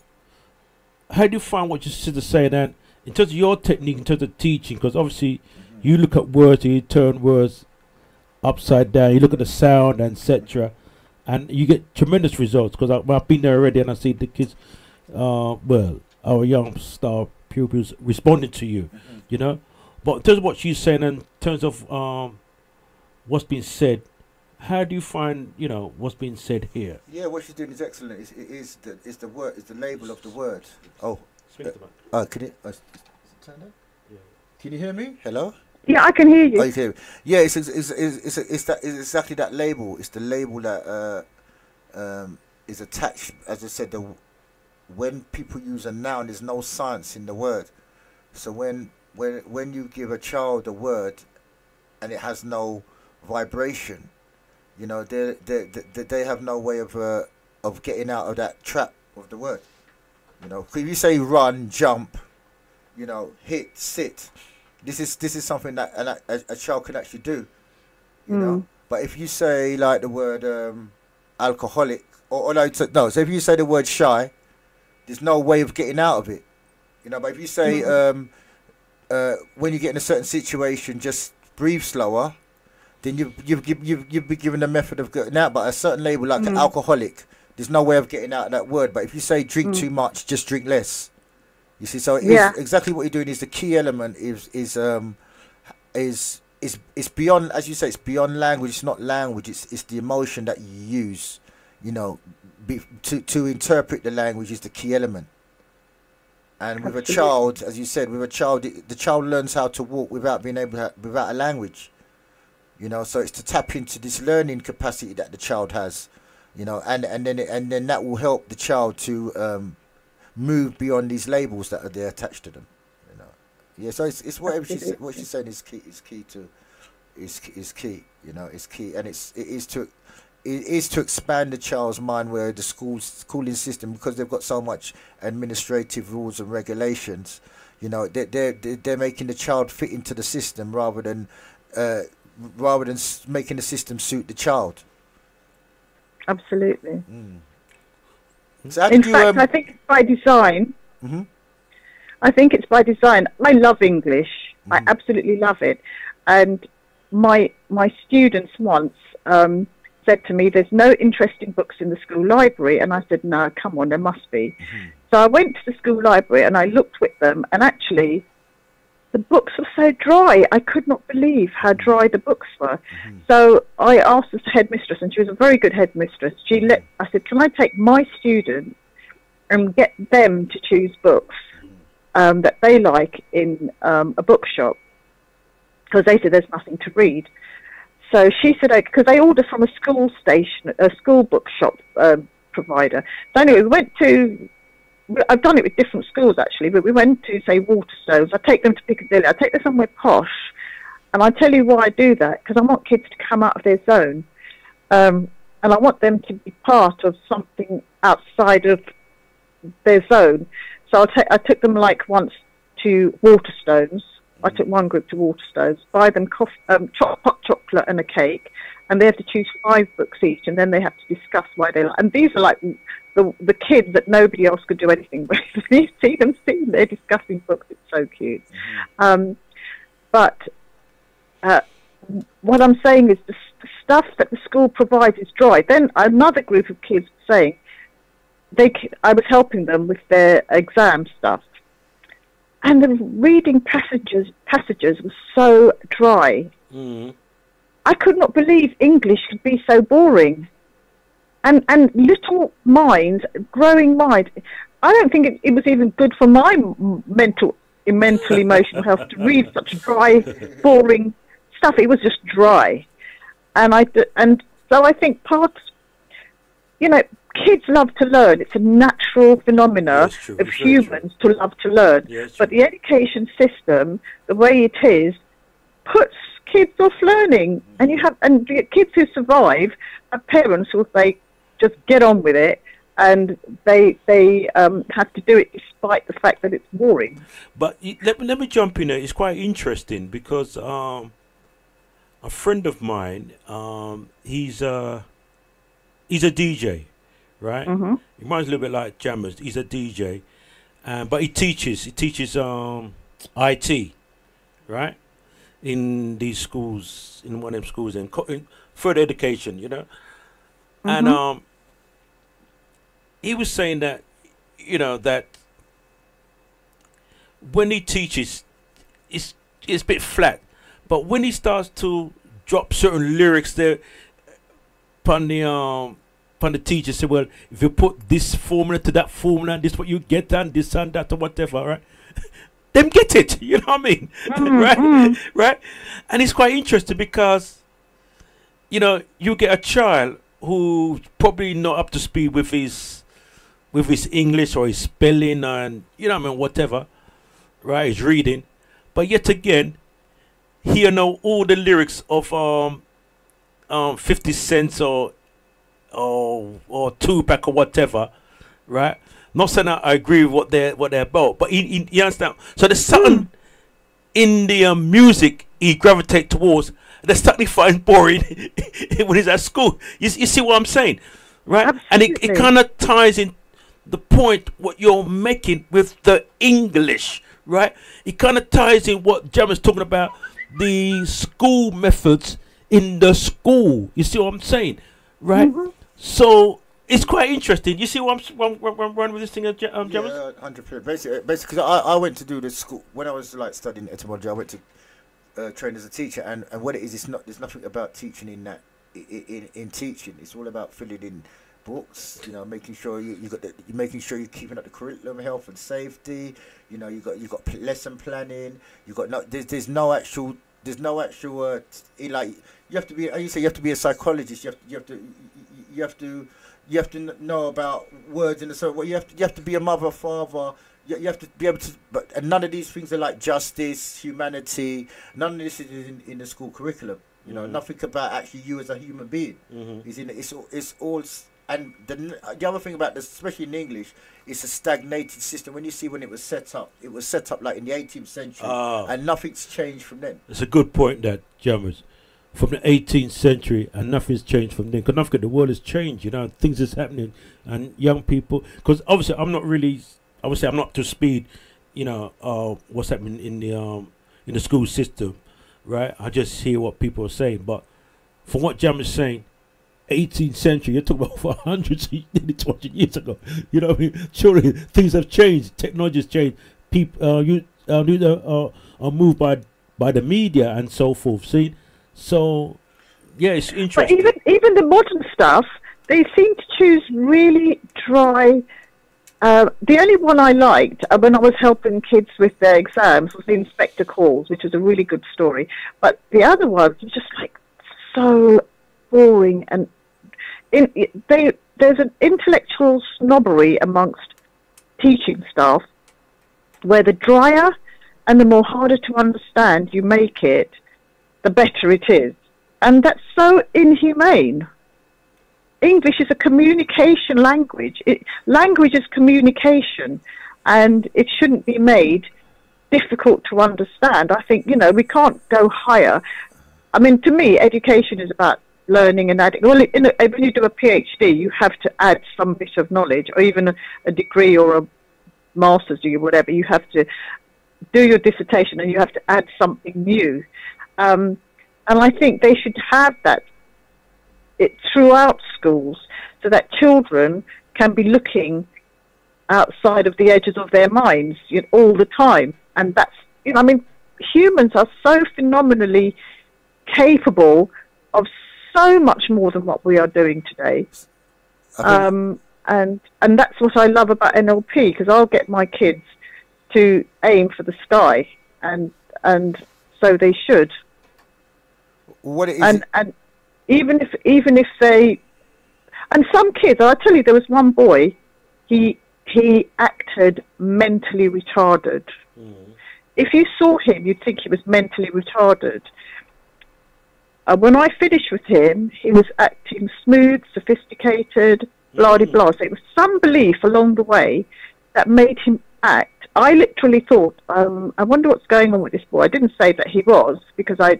how do you find what you're saying, and in terms of your technique, in terms of teaching, because obviously you look at words and you turn words upside down, you look at the sound, etc., and you get tremendous results. Because I've been there already, and I see the kids, our young star pupils responding to you, you know. But in terms of what she's saying, and in terms of what's being said, how do you find, what's being said here? Yeah, what she's doing is excellent. It's the word, it's the label of the word. Oh, can it turn on? Yeah. Can you hear me? Hello. Yeah, I can hear you. Oh, you hear me? Yeah, it's exactly that label. It's the label that is attached. As I said, when people use a noun, there's no science in the word. So when you give a child a word and it has no vibration, they have no way of getting out of that trap of the word. If you say run, jump, hit, sit, this is something that a child can actually do. But if you say like the word alcoholic, so if you say the word shy, there's no way of getting out of it. But if you say when you get in a certain situation, just breathe slower, then you've been given a method of getting out. But a certain label like the alcoholic, there's no way of getting out of that word. But if you say drink too much, just drink less, You see, so exactly what you're doing is the key element is beyond, as you say, it's beyond language. It's not language. It's the emotion that you use. You know, to interpret the language is the key element. And with a child, as you said, with a child, the child learns how to walk without being able to, without a language. You know, so it's to tap into this learning capacity that the child has. You know, and then that will help the child to move beyond these labels that are there attached to them. You know, yeah. So it's what she's saying is key. Is key to, is key. You know, it's key, and it is to expand the child's mind, where the schooling system, because they've got so much administrative rules and regulations, you know, they're making the child fit into the system rather than making the system suit the child. Absolutely. So in fact, I think it's by design. I think it's by design. I love English. I absolutely love it. And my students once said to me, "There's no interesting books in the school library," and I said, "No, come on, there must be." So I went to the school library and I looked with them, and actually the books were so dry. I could not believe how dry the books were. So I asked the headmistress, and she was a very good headmistress. I said, "Can I take my students and get them to choose books that they like in a bookshop?" Because they said there's nothing to read. So she said, because they order from a school bookshop provider. So anyway, we went to, I've done it with different schools actually, but we went to, say, Waterstones. I take them to Piccadilly. I take them somewhere posh. And I tell you why I do that, because I want kids to come out of their zone. And I want them to be part of something outside of their zone. So I took them like once to Waterstones. I took one group to Waterstones, buy them hot chocolate and a cake, and they have to choose 5 books each, and then they have to discuss why they like. And these are like the kids that nobody else could do anything with. You see them sitting there discussing books. It's so cute. But what I'm saying is the stuff that the school provides is dry. Then another group of kids saying I was helping them with their exam stuff. And the reading passages were so dry. I could not believe English could be so boring. And little minds, growing minds. I don't think it was even good for my mental emotional health to read such dry, boring stuff. It was just dry. And so I think kids love to learn. It's a natural phenomena of humans to love to learn. But the education system, the way it is, puts kids off learning. And the kids who survive have parents who say, just get on with it, and they have to do it despite the fact that it's boring. But let me jump in there. It's quite interesting because a friend of mine, he's a DJ. Right, he reminds a little bit like Jammers. He's a DJ, but he teaches IT, right, in these schools, in one of them schools, in further education, you know. And he was saying that, you know, that when he teaches, it's a bit flat, but when he starts to drop certain lyrics there, the teacher said, well, if you put this formula to that formula, this what you get, and this and that or whatever, right? Them get it, you know what I mean? Right? And it's quite interesting because, you know, you get a child who's probably not up to speed with his English or his spelling and, you know what I mean, whatever, right? His reading. But yet again, he know all the lyrics of 50 Cent or Tupac or whatever, right? Not saying I agree with what they're about, but you understand. So there's something in the music he gravitate towards. There's something he finds boring when he's at school. You see what I'm saying, right? Absolutely. And it kind of ties in the point what you're making with the English, right? It kind of ties in what Jam is talking about, the school methods in the school. You see what I'm saying, right? So it's quite interesting. You see what I'm running with this thing, James? Yeah, 100%. Basically, because I went to do the school when I was like studying etymology. I went to train as a teacher, and what it is, it's not. There's nothing about teaching in that. In teaching, it's all about filling in books. You know, making sure you're making sure you're keeping up the curriculum, health and safety. You know, you got lesson planning. You got no. There's no actual. Like you have to be. You say you have to be a psychologist. You have to know about words in a certain way. You have to be a mother, father. You have to be able to. And none of these things are like justice, humanity. None of this is in the school curriculum. You know, nothing about actually you as a human being. It's all. And the other thing about this, especially in English, it's a stagnated system. When you see when it was set up like in the 18th century, and nothing's changed from then. It's a good point, that Jammers. From the 18th century, and nothing's changed from then. Because nothing, the world has changed. You know, things is happening, and young people. Because obviously, I'm not really. I would say I'm not up to speed. You know, what's happening in the school system, right? I just hear what people are saying. But from what Jam is saying, 18th century, you're talking about for hundreds, nearly 200 years ago. You know what I mean? Surely things have changed. Technology has changed. People are moved by the media and so forth. See. So, yeah, it's interesting. But even the modern stuff, they seem to choose really dry. The only one I liked when I was helping kids with their exams was the Inspector Calls, which was a really good story. But the other ones were just like so boring, and there's an intellectual snobbery amongst teaching staff, where the drier and the more harder to understand you make it, the better it is. And that's so inhumane. English is a communication language. Language is communication, and it shouldn't be made difficult to understand. I think, you know, we can't go higher. I mean, to me, education is about learning and adding. Well, when you do a PhD, you have to add some bit of knowledge, or even a degree or a master's degree, whatever. You have to do your dissertation, and you have to add something new. And I think they should have that throughout schools, so that children can be looking outside of the edges of their minds, you know, all the time. And that's, you know, I mean, humans are so phenomenally capable of so much more than what we are doing today. And that's what I love about NLP, because I'll get my kids to aim for the sky, and so they should. What is and even if they, and some kids, I'll tell you, there was one boy, he acted mentally retarded. If you saw him, you'd think he was mentally retarded. When I finished with him, he was acting smooth, sophisticated, blah de blah. So it was some belief along the way that made him act. I literally thought, I wonder what's going on with this boy. I didn't say that he was, because I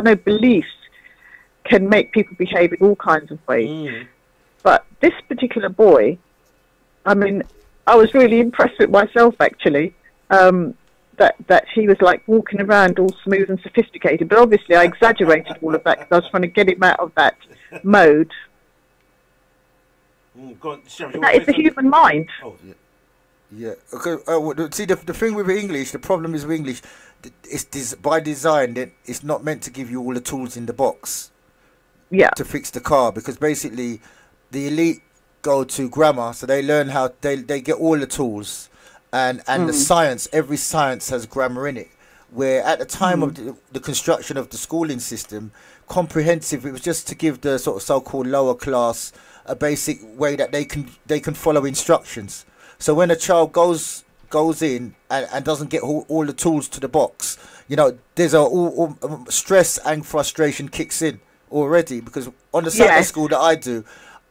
know beliefs can make people behave in all kinds of ways. But this particular boy, I mean, I was really impressed with myself, actually, that he was like walking around all smooth and sophisticated. But obviously I exaggerated all of that, because I was trying to get him out of that mode. That is the human mind. Yeah. Okay. See, the thing with English, the problem is with English, it's by design that it's not meant to give you all the tools in the box. Yeah. To fix the car, because basically the elite go to grammar, so they learn how they get all the tools, and the science. Every science has grammar in it. Where at the time of the construction of the schooling system, comprehensive, it was just to give the sort of so-called lower class a basic way that they can follow instructions. So when a child goes in and doesn't get all the tools to the box, you know, there's stress and frustration kicks in already, because on the Saturday school that I do,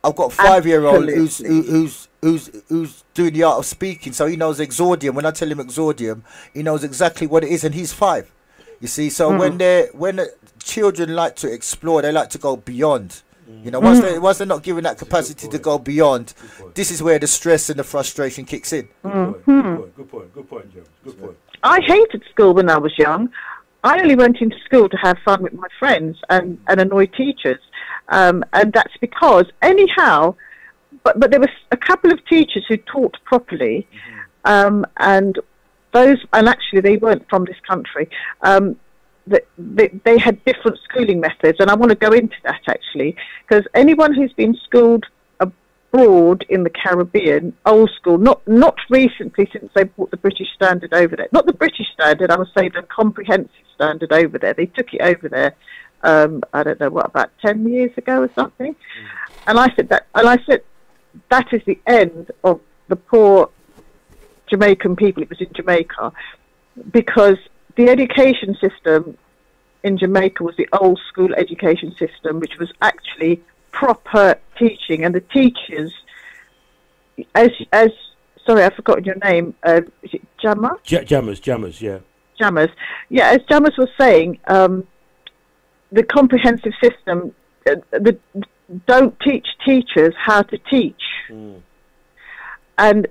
I've got a 5-year-old who's doing the art of speaking, so he knows exordium. When I tell him exordium, he knows exactly what it is, and he's 5. You see, so when the children like to explore, they like to go beyond. You know, once they're not given that capacity to go beyond, this is where the stress and the frustration kicks in. Good point, James. Good point. I hated school when I was young. I only went into school to have fun with my friends and annoy teachers. And that's because, anyhow, but there was a couple of teachers who taught properly, and actually they weren't from this country. They had different schooling methods, and I want to go into that actually, because anyone who's been schooled abroad in the Caribbean, old school, not recently since they brought the British standard over there. Not the British standard, I would say the comprehensive standard over there. They took it over there. I don't know what, about 10 years ago or something. And I said that is the end of the poor Jamaican people. It was in Jamaica, because the education system in Jamaica was the old school education system, which was actually proper teaching, and the teachers, sorry, I've forgotten your name. Is it Jammer? Jammers, yeah. Jammers, yeah. As Jammers was saying, the comprehensive system don't teach teachers how to teach, and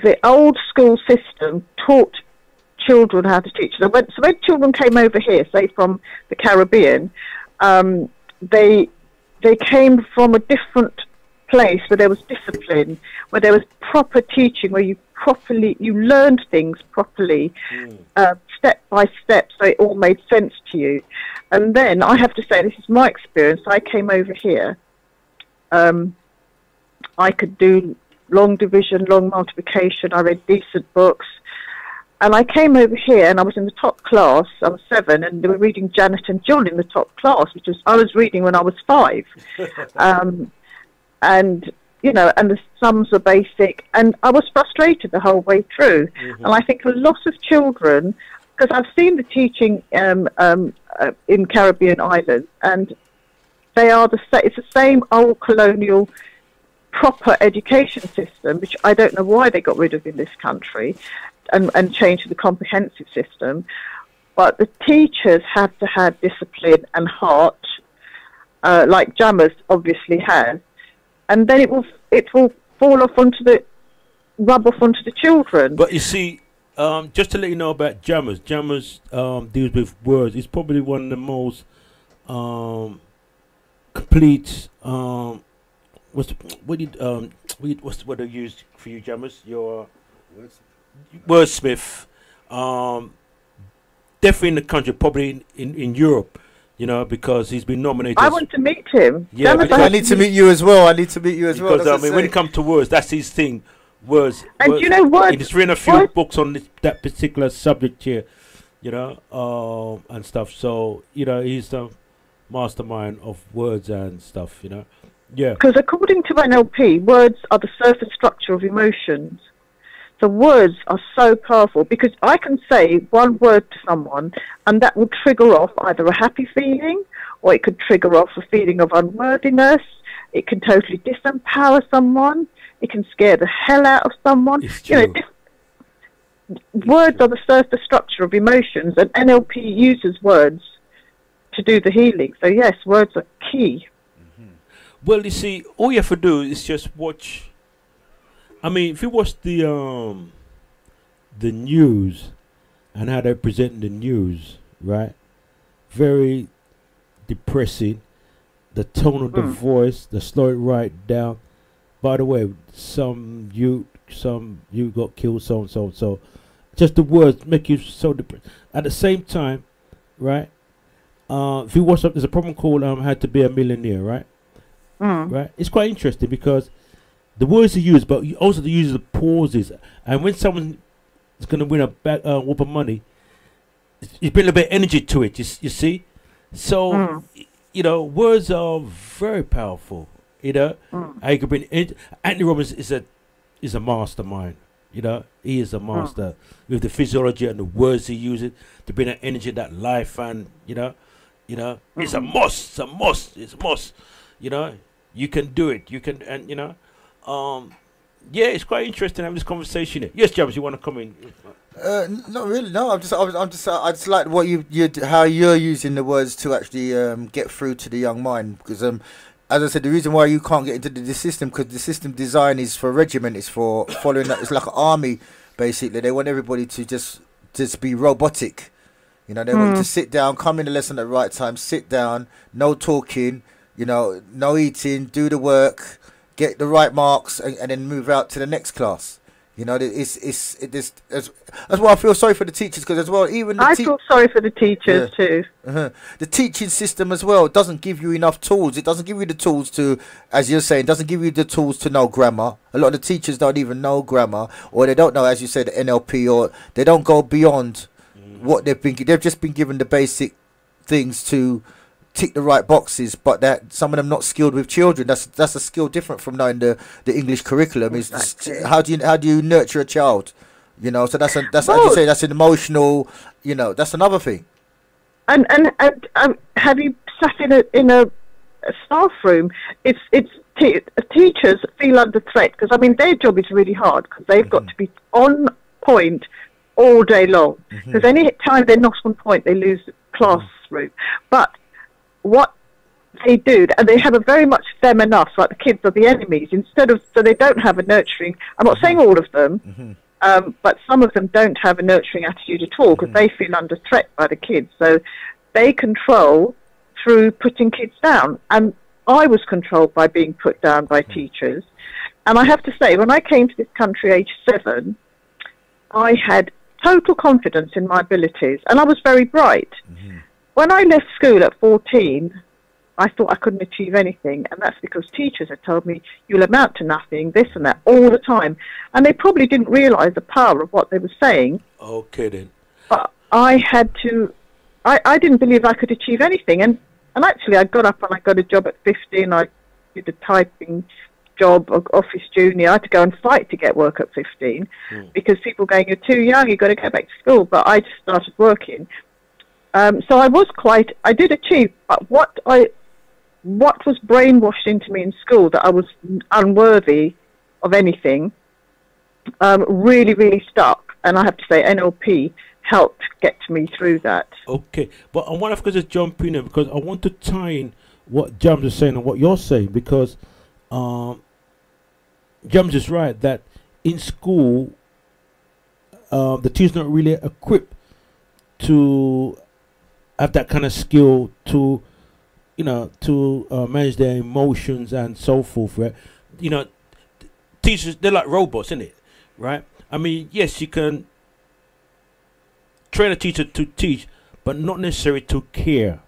the old school system taught children how to teach. So when children came over here, say from the Caribbean, they came from a different place where there was discipline, where there was proper teaching, where you learned things properly, step by step, so it all made sense to you. And then I have to say, this is my experience. I came over here. I could do long division, long multiplication. I read decent books. And I came over here and I was in the top class. I was 7, and they were reading Janet and John in the top class, which I was reading when I was 5. And, you know, and the sums were basic. And I was frustrated the whole way through. And I think a lot of children, because I've seen the teaching in Caribbean islands, and it's the same old colonial proper education system, which I don't know why they got rid of in this country. And change to the comprehensive system, but the teachers have to have discipline and heart, like Jammers obviously has, and then it will rub off onto the children. But you see, just to let you know about Jammers deals with words. It's probably one of the most complete. What's the word I used for you, Jammers? Your wordsmith, definitely in the country, probably in Europe, you know, because he's been nominated. I want to meet him. Yeah, I need to meet you as well. Because I mean, when it comes to words, that's his thing. Words. And you know what? He's written a few books on that particular subject here, you know, and stuff. So, you know, he's the mastermind of words and stuff, you know. Yeah. Because according to NLP, words are the surface structure of emotions. The words are so powerful, because I can say one word to someone and that will trigger off either a happy feeling, or it could trigger off a feeling of unworthiness. It can totally disempower someone. It can scare the hell out of someone. You know, words are the surface structure of emotions, and NLP uses words to do the healing. So yes, words are key. Well, you see, all you have to do is just watch. I mean, if you watch the news and how they present the news, right? Very depressing. The tone of the voice, they slow it right down. By the way, some you got killed, so and so and so. Just the words make you so depressed. At the same time, right? If you watch up, there's a problem called "How to Be a Millionaire," right? Right. It's quite interesting because the words are used, but you also use the pauses. And when someone is going to win a whoop of money, you bring a bit of energy to it. You see, so you know, words are very powerful. You know, I could bring Anthony Robbins is a mastermind. You know, he is a master with the physiology and the words he uses to bring that energy, that life, and you know, it's a must. It's a must. It's a must. You know, you can do it. You can, and you know, yeah, it's quite interesting having this conversation. Yes, James, you want to come in? Not really. No, I just like what how you're using the words to actually get through to the young mind. Because as I said, the reason why you can't get into the system, because the system design is for regiment, it's for following that. It's like an army, basically. They want everybody to just be robotic. You know, they want you to sit down, come in the lesson at the right time, sit down, no talking. You know, no eating, do the work, get the right marks, and then move out to the next class. You know, that's why I feel sorry for the teachers, because as well, even I feel sorry for the teachers too. The teaching system as well doesn't give you enough tools. It doesn't give you the tools to, as you're saying, doesn't give you the tools to know grammar. A lot of the teachers don't even know grammar, or they don't know, as you said, NLP, or they don't go beyond what they've just been given the basic things to tick the right boxes, but that some of them not skilled with children. That's a skill different from knowing the English curriculum. Exactly. Is how do you nurture a child? You know, so that's as you say, that's an emotional. You know, that's another thing. And have you sat in a staff room? Teachers feel under threat, because I mean their job is really hard, because they've got to be on point all day long. Because any time they're not on point, they lose the classroom. But what they do, and they have a very much them and us, like the kids are the enemies, so they don't have a nurturing, I'm not saying all of them, but some of them don't have a nurturing attitude at all, because they feel under threat by the kids. So they control through putting kids down. And I was controlled by being put down by teachers. And I have to say, when I came to this country age 7, I had total confidence in my abilities, and I was very bright. When I left school at 14, I thought I couldn't achieve anything, and that's because teachers had told me, you'll amount to nothing, this and that, all the time. And they probably didn't realise the power of what they were saying. Okay, then. But I had to, I didn't believe I could achieve anything. And actually, I got up and I got a job at 15. I did a typing job, office junior. I had to go and fight to get work at 15, because people going, you're too young, you've got to go back to school. But I just started working. So I did achieve, but what was brainwashed into me in school, that I was unworthy of anything, really, really stuck. And I have to say, NLP helped get me through that. Okay, but I want to just jump in there, because I want to tie in what Jams is saying and what you're saying, because Jams is right that in school, the teacher's not really equipped to have that kind of skill to, you know, to manage their emotions and so forth, right? You know, teachers, they're like robots, isn't it? Right? I mean, yes, you can train a teacher to teach, but not necessarily to care,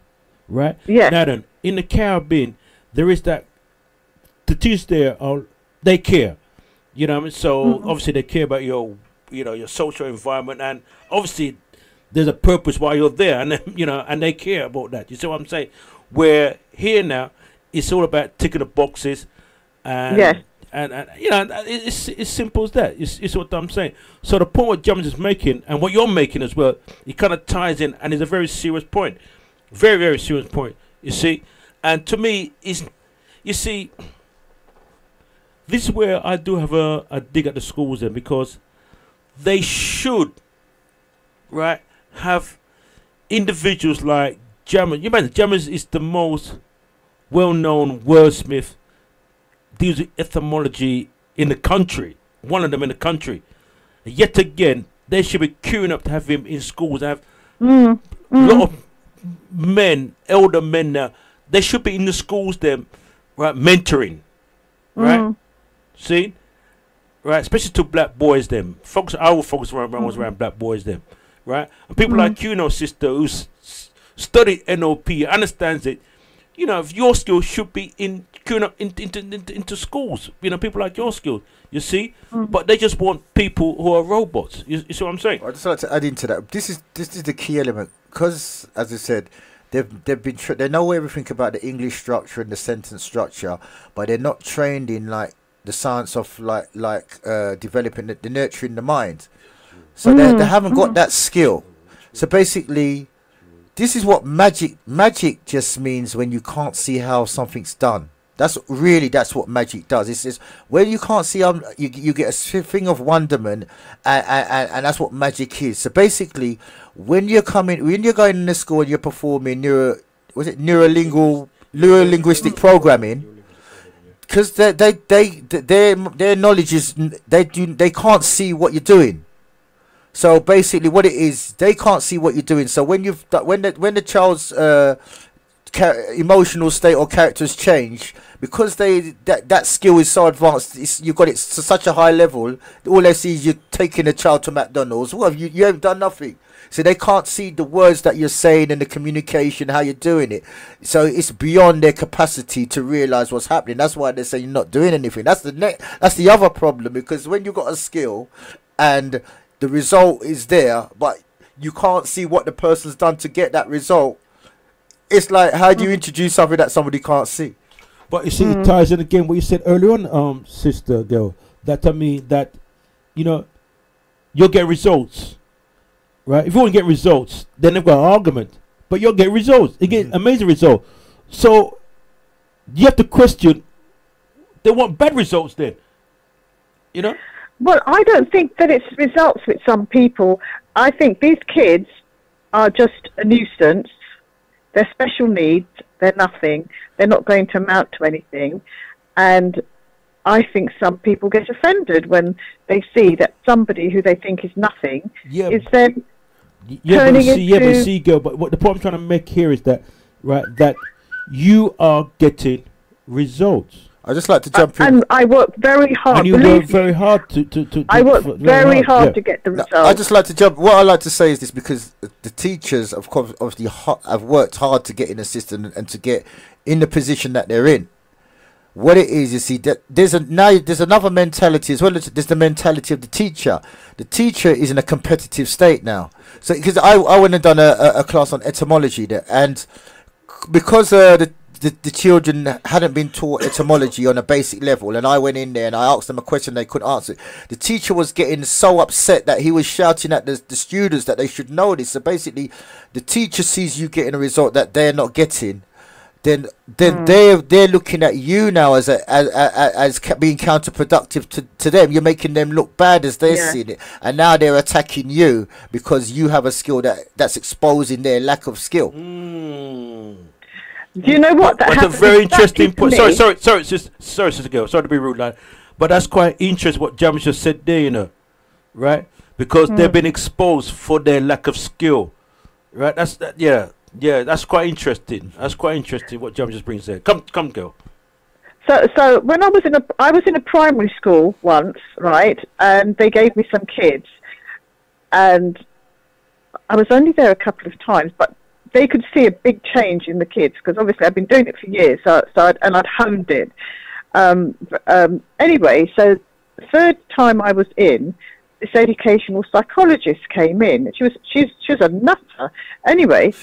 right? Yeah. Now then, in the Caribbean, there is that, the teachers there they care, you know what I mean? So obviously they care about your, you know, your social environment, and obviously there's a purpose why you're there, and you know, and they care about that. You see what I'm saying? Where here now, it's all about ticking the boxes, and and you know, it's simple as that. It's what I'm saying. So the point what James is making, and what you're making as well, it kind of ties in, and it's a very serious point, very, very serious point. You see, and to me, you see, this is where I do have a dig at the schools then, because they should, right, have individuals like Jammers. You imagine Jammers is the most well-known wordsmith, deals with etymology in the country, one of them in the country. And yet again, they should be queuing up to have him in schools. Have a lot of men, elder men now, they should be in the schools then, right, mentoring, right? See? Right, especially to black boys them. I will focus around black boys them. Right, and people like you know, sister, who studied NLP, understands it. You know, if your skills should be in queuing up into schools. You know, people like your skills. You see, but they just want people who are robots. You see what I'm saying? I'd just like to add into that. This is the key element, because, as I said, they know everything about the English structure and the sentence structure, but they're not trained in like the science of developing the nurturing the mind. So they haven't got that skill. So basically, this is what magic just means, when you can't see how something's done. That's what magic does. It's just when you can't see, you get a thing of wonderment, and that's what magic is. So basically, when you're going into school and you're performing neuro-linguistic programming, because their knowledge is they can't see what you're doing. So basically, what it is, they can't see what you're doing. So when the child's emotional state or characters change, because that skill is so advanced, you've got it to such a high level, all they see is you're taking a child to McDonald's. Well, you haven't done nothing. So they can't see the words that you're saying and the communication, how you're doing it. So it's beyond their capacity to realize what's happening. That's why they say you're not doing anything. That's the other problem, because when you've got a skill and the result is there, but you can't see what the person's done to get that result, it's like, how do you introduce something that somebody can't see? But you see, it ties in again what you said earlier on, sister girl. That to me, that you'll get results, right? If you want to get results, then they've got an argument. But you'll get results. You get amazing results. So you have to question. They want bad results then. Well, I don't think that it's results with some people. I think these kids are just a nuisance. They're special needs. They're nothing. They're not going to amount to anything. And I think some people get offended when they see that somebody who they think is nothing is then turning into... but see, girl, but what the point I'm trying to make here is that, right, that you are getting results. I just like to jump in. And I work very hard. And you work very hard to I work very hard to get the results. I just like to jump. What I like to say is this, because the teachers, of course, obviously have worked hard to get in the system and to get in the position that they're in. What it is, you see, that there's another mentality as well. There's the mentality of the teacher. The teacher is in a competitive state now. So, because I went and done a class on etymology there, and because the children hadn't been taught etymology on a basic level, and I went in there and I asked them a question they couldn't answer. The teacher was getting so upset that he was shouting at the students that they should know this. So basically, the teacher sees you getting a result that they're not getting, then they're looking at you now as being counterproductive to them. You're making them look bad as they're seeing it, and now they're attacking you because you have a skill that's exposing their lack of skill. Do you know what? That's a very interesting point. Sorry, sister girl. Sorry to be rude, like, but that's quite interesting what James just said there, right? Because they've been exposed for their lack of skill, right? That's that's quite interesting. That's quite interesting what James just brings there. Come, girl. So when I was in a primary school once, right, and they gave me some kids, and I was only there a couple of times, but they could see a big change in the kids, because obviously I've been doing it for years, I'd honed it. Anyway, so the third time I was in, this educational psychologist came in. She's a nutter. Anyway,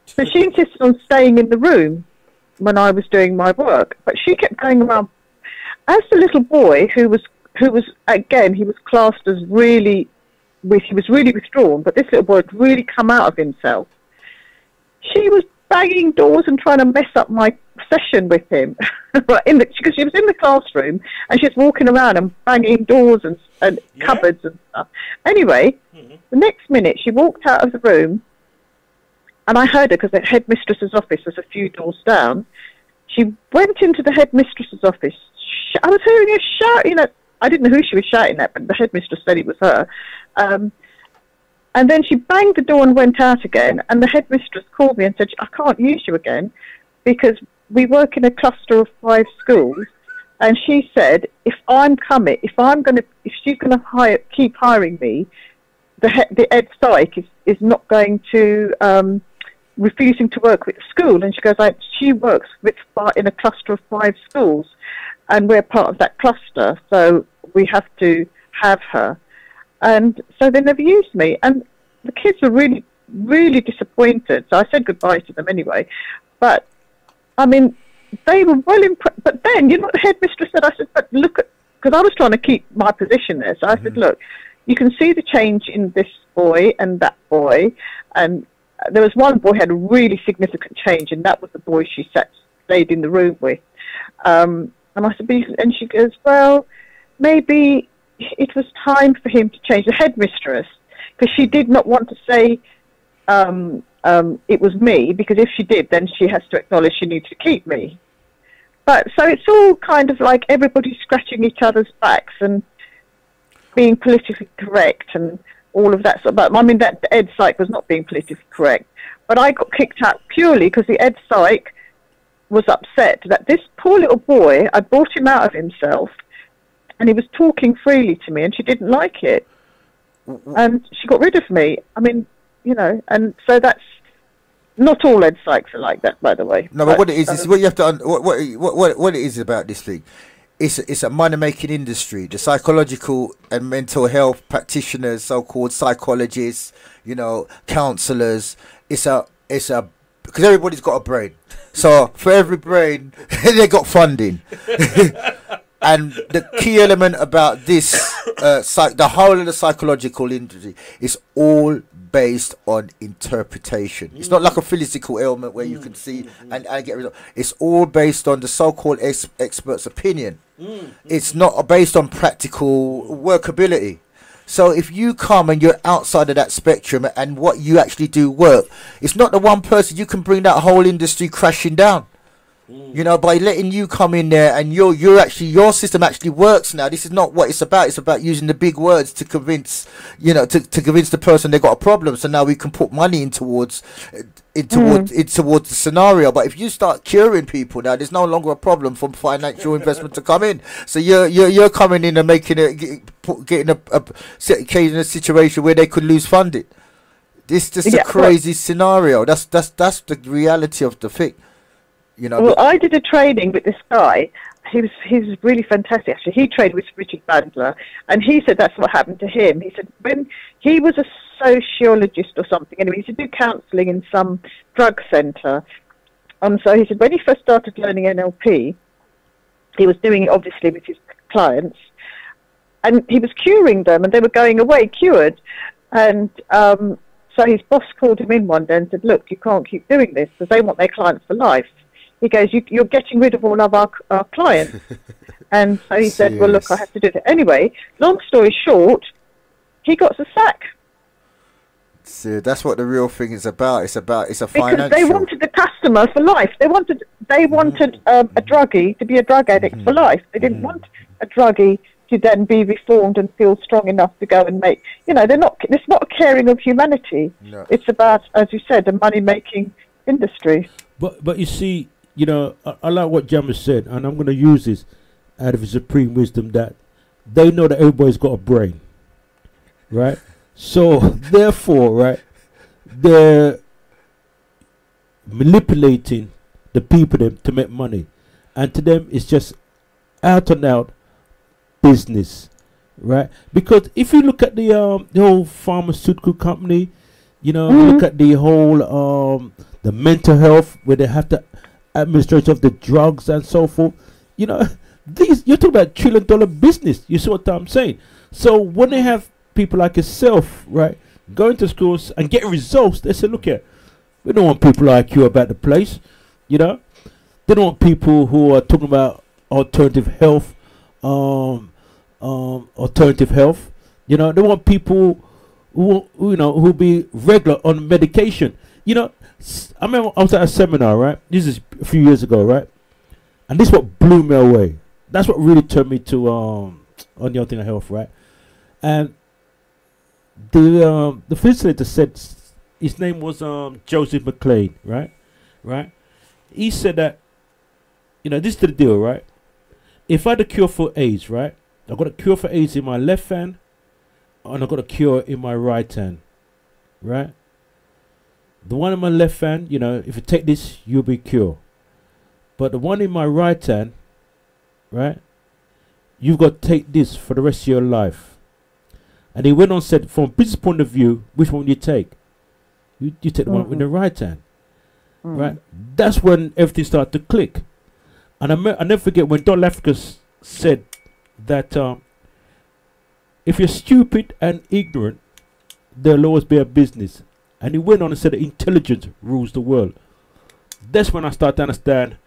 so she insisted on staying in the room when I was doing my work, but she kept going around. As the little boy who was again, he was classed as he was really withdrawn, but this little boy had really come out of himself. She was banging doors and trying to mess up my session with him, right? Because she was in the classroom and she was walking around and banging doors and cupboards and stuff. Anyway, the next minute she walked out of the room, and I heard her because the headmistress's office was a few doors down. She went into the headmistress's office. I was hearing her shouting at. I didn't know who she was shouting at, but the headmistress said it was her. And then she banged the door and went out again, and the headmistress called me and said, I can't use you again because we work in a cluster of 5 schools, and she said, if she's going to keep hiring me, the ed psych is not going to, refusing to work with the school. And she goes, she works in a cluster of 5 schools, and we're part of that cluster, so we have to have her. And so they never used me. And the kids were really, really disappointed. So I said goodbye to them anyway. But, I mean, they were well impressed. But then, you know what the headmistress said? I said, but look at, because I was trying to keep my position there. So I said, look, you can see the change in this boy and that boy. And there was one boy who had a really significant change, and that was the boy she stayed in the room with. And I said, and she goes, well, maybe it was time for him to change, the headmistress, because she did not want to say it was me, because if she did, then she has to acknowledge she needs to keep me. But so it's all kind of like everybody scratching each other's backs and being politically correct and all of that. But I mean, that ed psych was not being politically correct. But I got kicked out purely because the ed psych was upset that this poor little boy, I brought him out of himself, and he was talking freely to me, and she didn't like it. And she got rid of me. I mean, you know, and so that's not all Ed Sykes are like that, by the way. No, but what it is what you have to what it is about this thing. It's a money-making industry. The psychological and mental health practitioners, so-called psychologists, you know, counselors. It's a because everybody's got a brain. So for every brain, they got funding. And the key element about this, the whole of the psychological industry, is all based on interpretation. It's not like a physical ailment where you can see and get rid of. It's all based on the so-called expert's opinion. It's not based on practical workability. So if you come and you're outside of that spectrum and what you actually do work, it's not the one person. You can bring that whole industry crashing down. You know, by letting you come in there and your system actually works now. This is not what it's about. It's about using the big words to convince, you know, to convince the person they've got a problem. So now we can put money in towards the scenario. But if you start curing people now, there's no longer a problem for financial investment to come in. So you're coming in and making getting a situation where they could lose funding. This is just a crazy scenario. That's the reality of the thing. You know, well, I did a training with this guy. He was really fantastic, actually. He trained with Richard Bandler, and he said that's what happened to him. He said when he was a sociologist or something, anyway, he used to do counselling in some drug centre. So he said when he first started learning NLP, he was doing it obviously with his clients, and he was curing them, and they were going away cured. And so his boss called him in one day and said, "Look, you can't keep doing this because they want their clients for life." He goes, you're getting rid of all of our clients. And so he said, well, look, I have to do that. Anyway, long story short, he got the sack. So that's what the real thing is about. It's a financial. Because they wanted the customer for life. They wanted a druggie to be a drug addict for life. They didn't want a druggie to then be reformed and feel strong enough to go and make, you know, it's not a caring of humanity. No. It's about, as you said, a money-making industry. But you see, you know, I like what Jammer said, and I'm going to use this out of his supreme wisdom, that they know that everybody's got a brain, right? So, therefore, right, they're manipulating the people to make money. And to them, it's just out and out business, right? Because if you look at the whole pharmaceutical company, you know, look at the whole the mental health, where they have the administration of the drugs and so forth. You know, you're talking about $1 trillion business. You see what I'm saying? So when they have people like yourself, right, going to schools and getting results, they say, look here, we don't want people like you about the place. You know, they don't want people who are talking about alternative health, alternative health. You know, they want people who be regular on medication. You know, I remember I was at a seminar, right? This is a few years ago, right? And this is what blew me away. That's what really turned me to on the other thing of health, right? And the facilitator said, his name was Joseph McLean, right? Right? He said that, you know, this is the deal, right? If I had a cure for AIDS, right? I've got a cure for AIDS in my left hand, and I've got a cure in my right hand, right? The one in my left hand, you know, if you take this, you'll be cured. But the one in my right hand, right, you've got to take this for the rest of your life. And he went on and said, from a business point of view, which one will you take? You take the one with the right hand, right? That's when everything started to click. And I never forget when Don Lafricus said that if you're stupid and ignorant, there'll always be a business. And he went on and said that intelligence rules the world. That's when I started to understand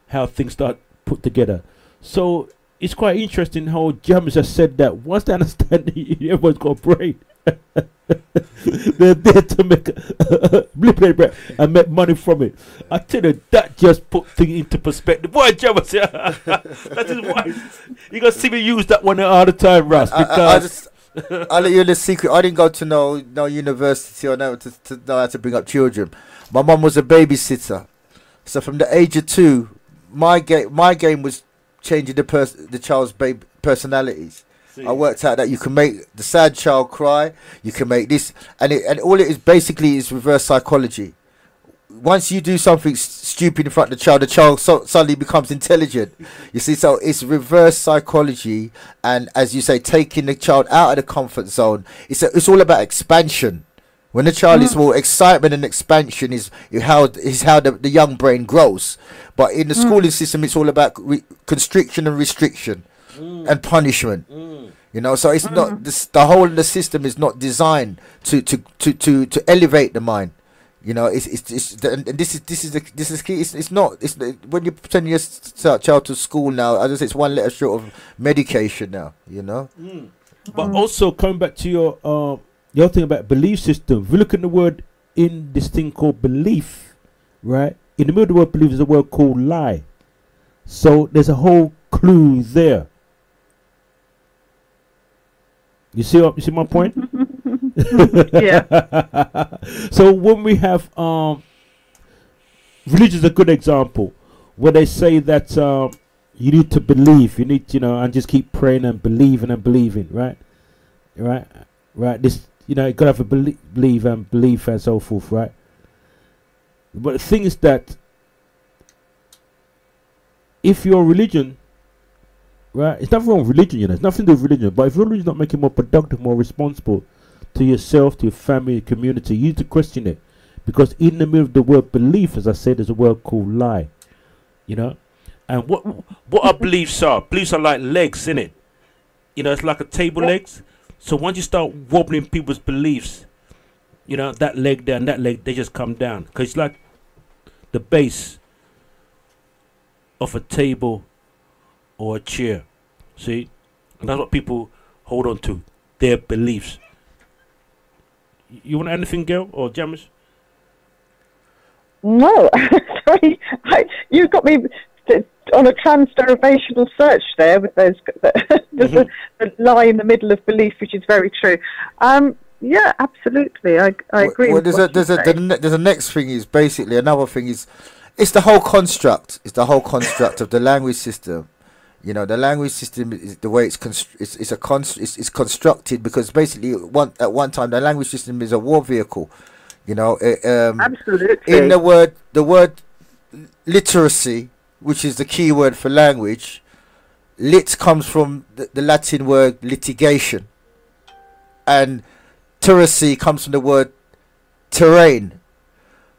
how things start put together. So it's quite interesting how James has said that once they understand everyone's got a brain, they're there to make and make money from it. I tell you, that just put things into perspective. Boy, James, that is why you got to see me use that one all the time, Russ. Because I'll let you in the secret. I didn't go to no university or no to know how to bring up children. My mum was a babysitter, so from the age of 2, my game was changing the child's personalities. I worked out that you can make the sad child cry. You can make this, and all it is basically is reverse psychology. Once you do something stupid in front of the child suddenly becomes intelligent. You see, so it's reverse psychology, and as you say, taking the child out of the comfort zone. It's all about expansion. When the child is more, excitement and expansion is how the young brain grows. But in the schooling system, it's all about constriction and restriction and punishment. You know, so it's not the whole of the system is not designed to elevate the mind. You know, this is key. It's not. When you send your child to school now, as I say, it's one letter short of medication now. You know. But also coming back to your other thing about belief system. If you look at the word in this thing called belief, right? In the middle of the word belief is a word called lie. So there's a whole clue there. You see my point? Yeah. So when we have religion is a good example where they say that you need to believe, you need, and just keep praying and believing, right? This, you gotta have a believe and so forth, right? But the thing is that if your religion, right, it's nothing wrong with religion, it's nothing to do with religion, but if your religion is not making you more productive, more responsible to yourself, to your family, your community, you need to question it. Because in the middle of the word belief, as I said, there's a word called lie. And what our beliefs are like legs, innit? It's like a table legs. So once you start wobbling people's beliefs, that leg there and that leg, they just come down. Because it's like the base of a table or a chair. See? And that's what people hold on to, their beliefs. You want anything, Gail or Jamis? No, sorry, you got me on a trans-derivational search there with those. There's a lie in the middle of belief, which is very true. Yeah, absolutely, I agree. Well, there's a next thing is basically another thing is it's the whole construct. It's the whole construct of the language system. The language system is the way it's constructed because basically at one time the language system is a war vehicle. Absolutely. In the word literacy, which is the key word for language, lit comes from the Latin word litigation, and teracy comes from the word terrain.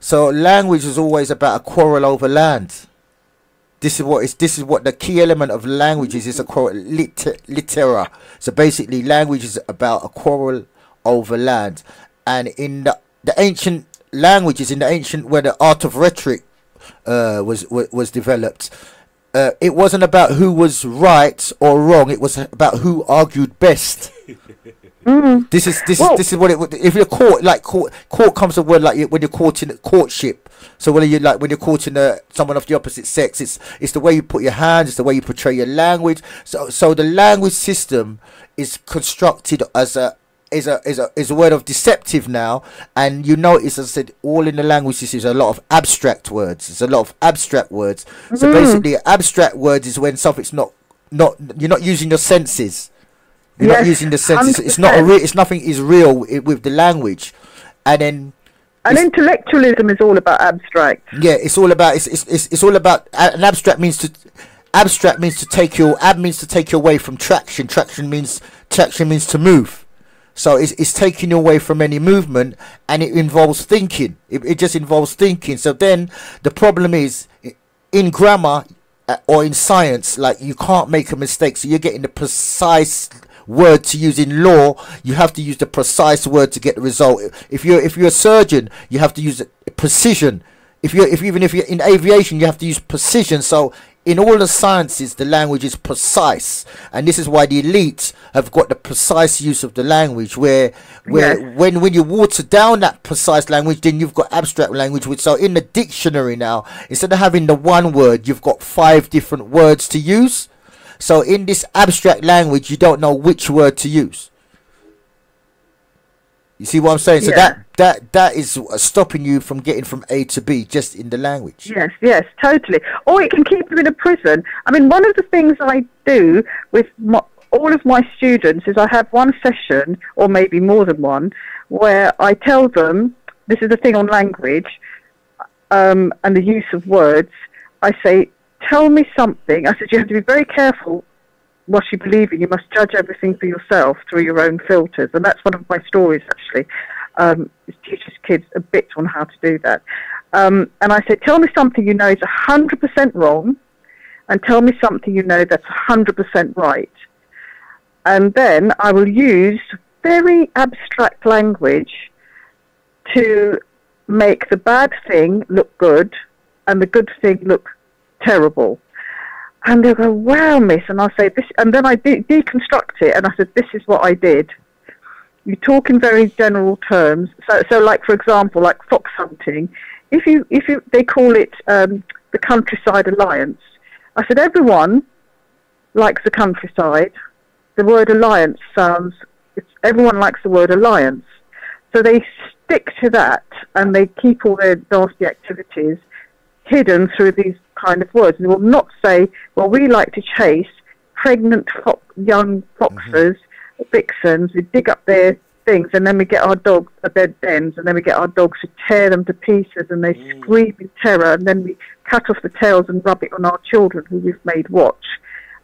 So language is always about a quarrel over land. This is what the key element of language is. It's a quarrel, litera. So basically, language is about a quarrel over land. And in the ancient languages, in the ancient where the art of rhetoric was developed, it wasn't about who was right or wrong. It was about who argued best. This is what it would. If you're court comes from word like when you're caught in courtship. So when you're caught in someone of the opposite sex, it's the way you put your hands, it's the way you portray your language. So the language system is constructed as a word of deceptive now, and you notice, as I said, all in the language system is a lot of abstract words. It's a lot of abstract words. So basically, abstract words is when something's not you're not using your senses. You're not using the senses. 100%. It's not it's nothing is real with the language, and then. And intellectualism is all about abstract. Yeah, it's all about it's all about an abstract means to take you away from traction. Traction means to move. So it's taking you away from any movement, and it involves thinking. It just involves thinking. So then the problem is in grammar or in science, like you can't make a mistake. So you're getting the precise word to use. In law, you have to use the precise word to get the result. If you're a surgeon, you have to use precision. Even if you're in aviation, you have to use precision. So in all the sciences, the language is precise, and this is why the elites have got the precise use of the language. When you water down that precise language, then you've got abstract language. So in the dictionary now, instead of having the one word, you've got 5 different words to use. So in this abstract language, you don't know which word to use. You see what I'm saying? So Yeah. that is stopping you from getting from A to B just in the language. Yes, totally. Or it can keep you in a prison. I mean, one of the things I do with all of my students is I have one session, or maybe more than one, where I tell them, this is the thing on language and the use of words. I say, tell me something. I said, you have to be very careful what you believe in. You must judge everything for yourself through your own filters. And that's one of my stories, actually. It teaches kids a bit on how to do that. And I say, tell me something you know is 100% wrong, and tell me something you know that's 100% right. And then I will use very abstract language to make the bad thing look good and the good thing look terrible. And they'll go, wow, miss. And I'll say this, and then I deconstruct it, and I said, this is what I did. You talk in very general terms. So like, for example, like fox hunting, they call it the Countryside Alliance. I said, everyone likes the countryside. The word alliance everyone likes the word alliance. So they stick to that, and they keep all their nasty activities hidden through these kind of words. They will not say, well, we like to chase pregnant young foxes, vixens. We dig up their things, and then we get our dogs at their dens, and then we get our dogs to tear them to pieces, and they scream in terror, and then we cut off the tails and rub it on our children who we've made watch.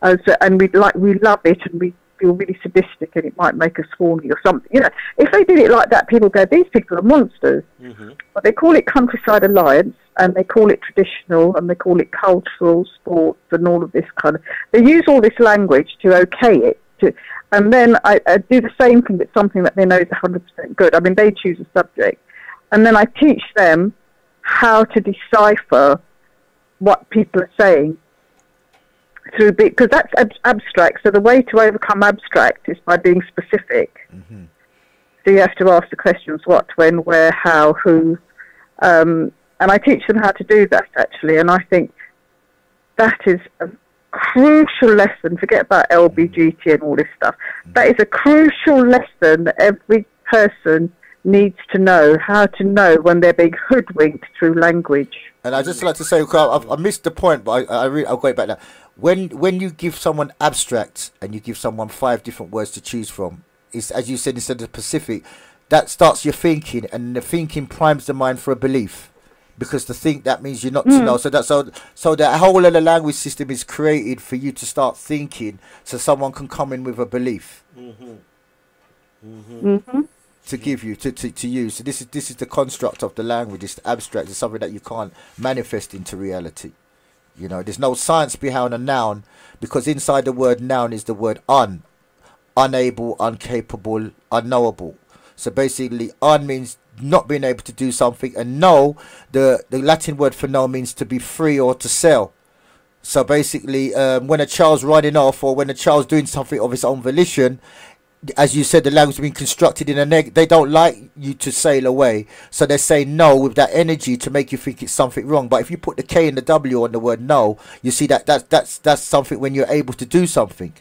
And we love it, and we feel really sadistic, and it might make us horny or something. You know, if they did it like that, people go, these people are monsters. But they call it Countryside Alliance, and they call it traditional, and they call it cultural, sports, and all of this kind of... They use all this language to okay it. And then I do the same thing with something that they know is 100% good. I mean, they choose a subject. And then I teach them how to decipher what people are saying. Because that's abstract. So the way to overcome abstract is by being specific. So you have to ask the questions what, when, where, how, who. And I teach them how to do that, actually. And I think that is a crucial lesson. Forget about LBGT and all this stuff. That is a crucial lesson that every person needs to know, how to know when they're being hoodwinked through language. And I just like to say, I missed the point, but I'll go back now. When you give someone abstract and you give someone 5 different words to choose from, it's, as you said, instead of specific, that starts your thinking, and the thinking primes the mind for a belief, because to think, that means you're not to know. So that whole other language system is created for you to start thinking, so someone can come in with a belief to give you to use. So this is the construct of the language. It's abstract. It's something that you can't manifest into reality. You know, there's no science behind a noun, because inside the word noun is the word unable, incapable, unknowable. So basically, means not being able to do something, and know, the Latin word for know means to be free or to sell. So basically, when a child's running off, or when a child's doing something of its own volition, as you said, the language has been constructed in a they don't like you to sail away, so they say no with that energy to make you think it's something wrong. But if you put the K and the W on the word no, you see that's something when you're able to do something.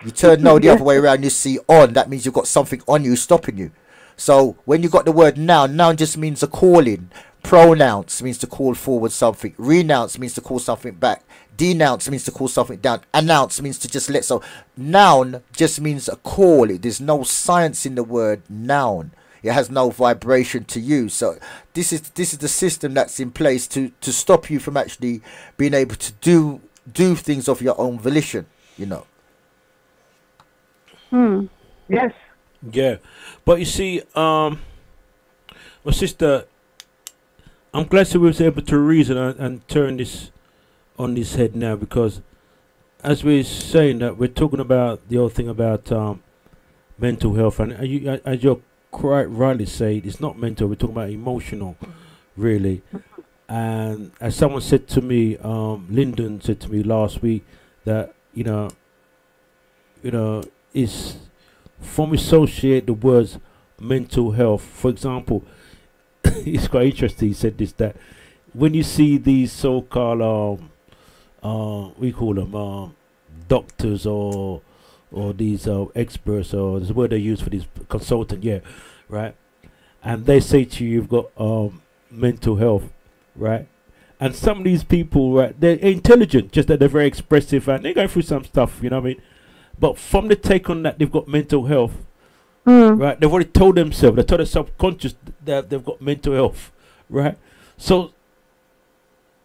You turn no the other way around, you see on, that means you've got something on you stopping you. So when you got the word noun just means a calling. Pronounce means to call forward something. Renounce means to call something back. Denounce means to call something down. Announce means to just let. So noun just means a call. There's no science in the word noun. It has no vibration to use. So this is the system that's in place to stop you from actually being able to do things of your own volition, you know. Yes. Yeah. But you see, my sister, I'm glad she was able to reason and turn this on this head now, because as we're saying that, we're talking about the whole thing about mental health, and as you're quite rightly saying, it's not mental, we're talking about emotional, really. And as someone said to me, Lyndon said to me last week, that you know, is from associate the words mental health. For example, it's quite interesting. He said this, that when you see these so-called we call them doctors or these experts, or this word they use for these consultant, right? and they say to you, you've got mental health, right? And some of these people, right, they're intelligent, just that they're very expressive and they go through some stuff, you know what I mean? But from the take on that they've got mental health, right, they've already told themselves, they told their subconscious that they've got mental health, right? So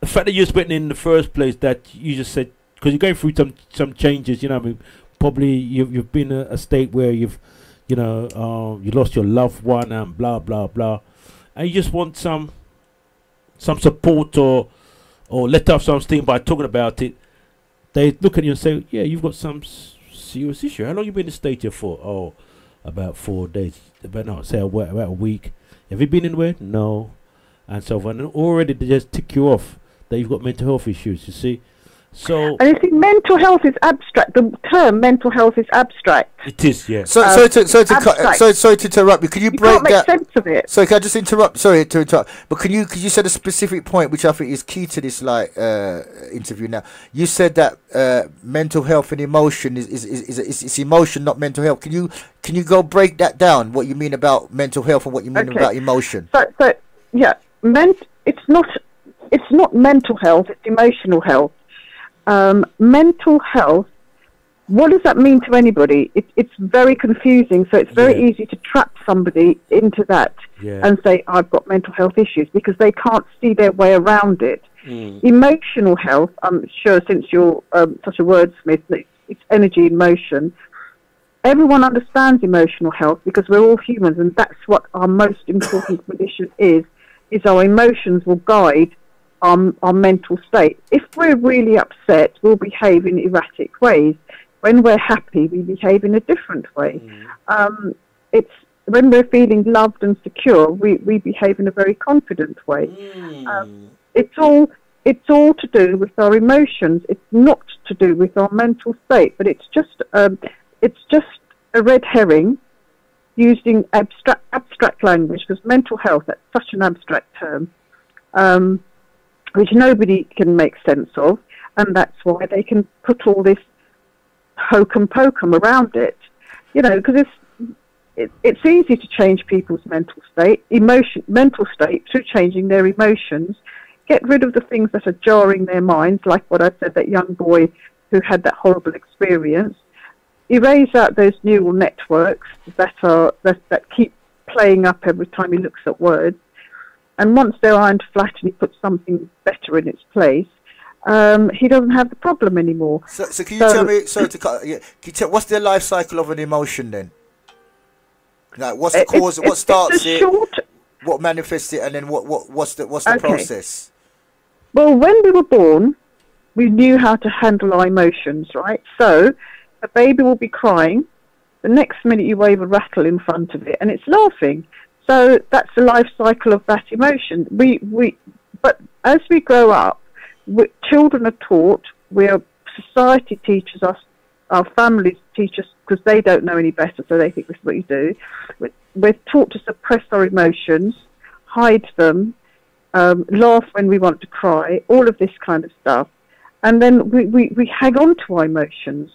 the fact that you're spitting in the first place, that you just said, because you're going through some changes, you know what I mean? Probably you've been in a state where you've, you know, you lost your loved one and blah, blah, blah. And you just want some support or let off some steam by talking about it. They look at you and say, yeah, you've got some serious issue. How long you been in the state here for? Oh, about 4 days. About a week. Have you been anywhere? No. And so on. And already they just tick you off that you've got mental health issues, you see. So, and you see, mental health is abstract. The term mental health is abstract. It is, yeah. Sorry to interrupt you. Could you break that? You can't make sense of it. Sorry, can I just interrupt? Sorry to interrupt. But could you set a specific point, which I think is key to this interview now? You said that mental health and emotion is emotion, not mental health. Can you go break that down? What you mean about mental health and what you mean about emotion? So yeah, it's not mental health. It's emotional health. Mental health, what does that mean to anybody? It's very confusing, so it's very easy to trap somebody into that and say, I've got mental health issues, because they can't see their way around it. Emotional health, I'm sure since you're such a wordsmith, it's energy in motion. Everyone understands emotional health because we're all humans, and that's what our most important condition is our emotions will guide our mental state. If we're really upset, we'll behave in erratic ways. When we're happy, we behave in a different way. It's when we're feeling loved and secure, we behave in a very confident way. It's all to do with our emotions. It's not to do with our mental state. But it's just a red herring using abstract language, because mental health, that's such an abstract term. Which nobody can make sense of, and that's why they can put all this hokum pokum around it. You know, because it's easy to change people's mental state through changing their emotions. Get rid of the things that are jarring their minds, like what I said, that young boy who had that horrible experience. Erase out those neural networks that keep playing up every time he looks at words. And once they're ironed flat and he puts something better in its place, he doesn't have the problem anymore. So can you tell me? Sorry to cut. Yeah, can you tell what's the life cycle of an emotion then? Like, what's the cause? What starts it? What manifests it? And then what's the process? Well, when we were born, we knew how to handle our emotions, right? So a baby will be crying. The next minute you wave a rattle in front of it, and it's laughing. So that's the life cycle of that emotion. But as we grow up, children are taught, society teaches us, our families teach us, because they don't know any better, so they think this is what you do. We're taught to suppress our emotions, hide them, laugh when we want to cry, all of this kind of stuff. And then we hang on to our emotions.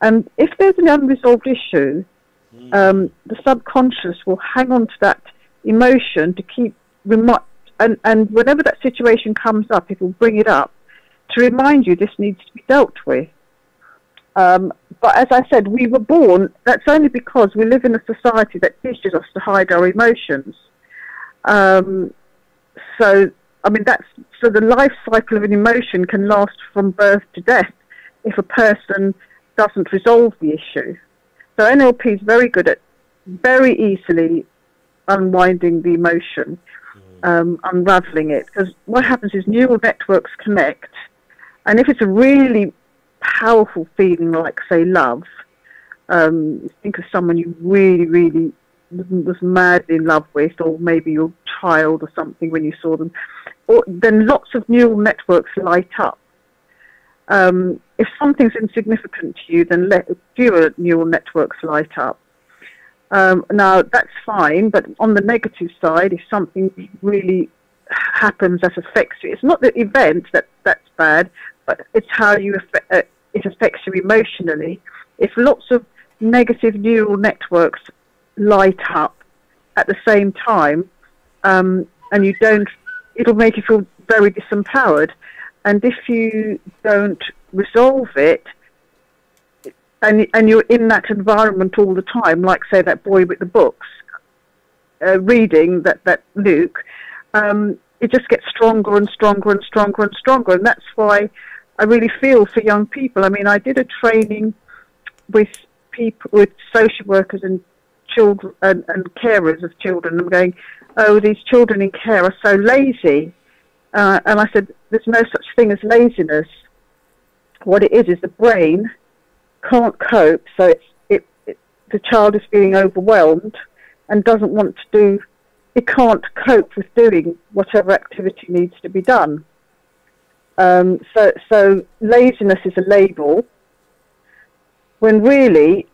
And if there's an unresolved issue, the subconscious will hang on to that emotion to keep and whenever that situation comes up, it will bring it up to remind you this needs to be dealt with. But as I said, we were born, that's only because we live in a society that teaches us to hide our emotions. So the life cycle of an emotion can last from birth to death if a person doesn't resolve the issue. So NLP is very good at very easily unwinding the emotion, unraveling it. Because what happens is neural networks connect, and if it's a really powerful feeling like, say, love, think of someone you really, really was madly in love with, or maybe your child or something when you saw them, then lots of neural networks light up. If something's insignificant to you, then fewer neural networks light up. Now, that's fine, but on the negative side, if something really happens that affects you, it's not the event that's bad, but it's how it affects you emotionally. If lots of negative neural networks light up at the same time, and you don't, it'll make you feel very disempowered. And if you don't resolve it, and you're in that environment all the time, like say that boy with the books, reading that Luke, it just gets stronger and stronger and stronger and stronger. And that's why I really feel for young people. I mean, I did a training with people, with social workers and children and carers of children. I'm going, oh, these children in care are so lazy. And I said, there's no such thing as laziness. What it is the brain can't cope, so the child is being overwhelmed and doesn't want to do, it can't cope with doing whatever activity needs to be done. So laziness is a label, when really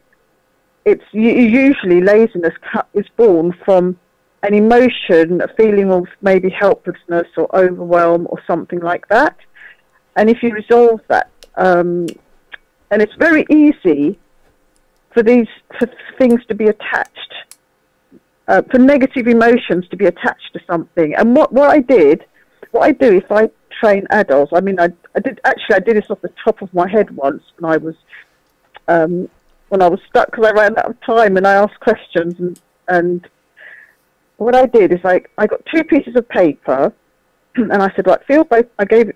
it's usually laziness is born from an emotion, a feeling of maybe helplessness or overwhelm or something like that. And if you resolve that, and it's very easy for things to be attached, for negative emotions to be attached to something. And what I do if I train adults, I mean, I did this off the top of my head once when I was stuck because I ran out of time, and I asked questions, and what I did is I got 2 pieces of paper, and I said, right, I gave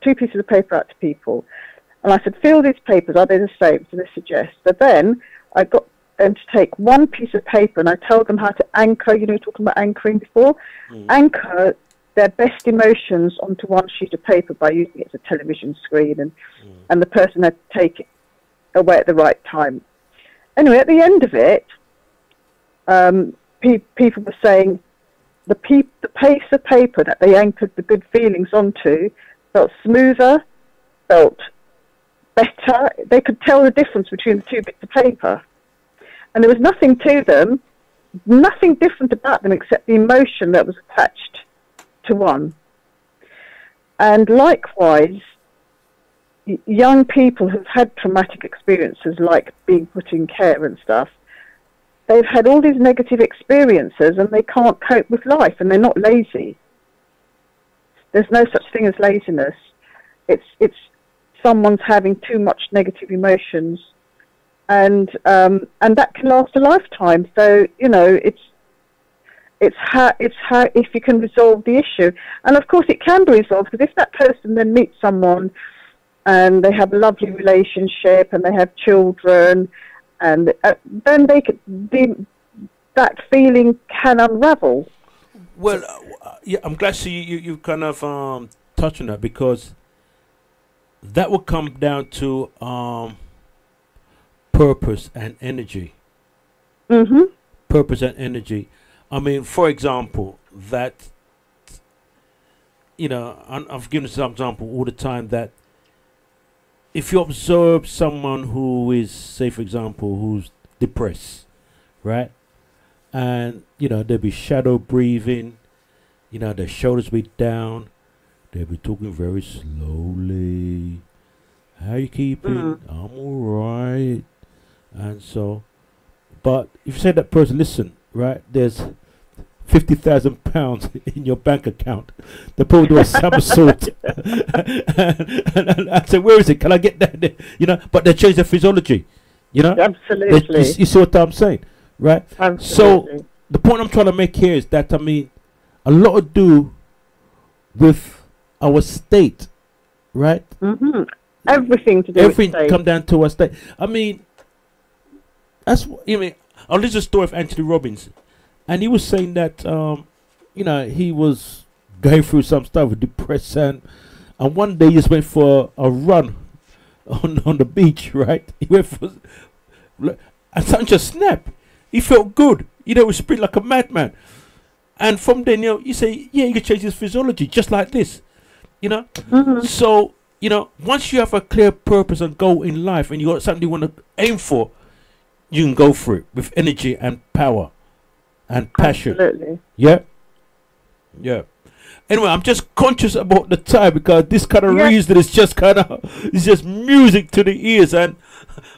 2 pieces of paper out to people, and I said, feel these papers, are they the same? So they suggest. But then I got them to take 1 piece of paper, and I told them how to anchor, you know, talking about anchoring before, anchor their best emotions onto 1 sheet of paper by using it as a television screen, and the person had to take it away at the right time. Anyway, at the end of it, people were saying the piece of paper that they anchored the good feelings onto felt smoother, felt better. They could tell the difference between the 2 bits of paper. And there was nothing to them, nothing different about them except the emotion that was attached to one. And likewise, young people who've had traumatic experiences like being put in care and stuff, they've had all these negative experiences and they can't cope with life, and they're not lazy. There's no such thing as laziness. It's someone's having too much negative emotions, and that can last a lifetime. So, you know, it's how if you can resolve the issue. And of course it can be resolved, because if that person then meets someone and they have a lovely relationship and they have children, and then that feeling can unravel. Well, yeah, I'm glad to see you kind of touch on that, because that will come down to purpose and energy. Purpose and energy. I mean, for example, that, you know, I've given some example all the time, that if you observe someone who is, say, for example, who's depressed, right? And, you know, they'll be shadow breathing, you know, their shoulders be down, they'll be talking very slowly. How you keeping? I'm all right. And so, but if you say that person, listen, right, there's £50,000 in your bank account, they probably do a somersault. and I say, where is it? Can I get that? You know, but they change their physiology. You know, absolutely. You see what I'm saying, right? Absolutely. So the point I'm trying to make here is that, I mean, a lot to do with our state, right? Everything to do with everything state. come down to our state. I mean, that's what, I mean, I'll listen to the story of Anthony Robbins. And he was saying that, you know, he was going through some stuff with depression, and one day he just went for a run on the beach, right? He went for, and something just snapped. He felt good. You know, he was sprinting like a madman. And from then, you know, you say, yeah, you can change his physiology just like this, you know? So, you know, once you have a clear purpose and goal in life, and you got something you want to aim for, you can go for it with energy and power and passion. Absolutely. Yeah. Anyway, I'm just conscious about the time, because this kind of reason is just kind of, it's just music to the ears, and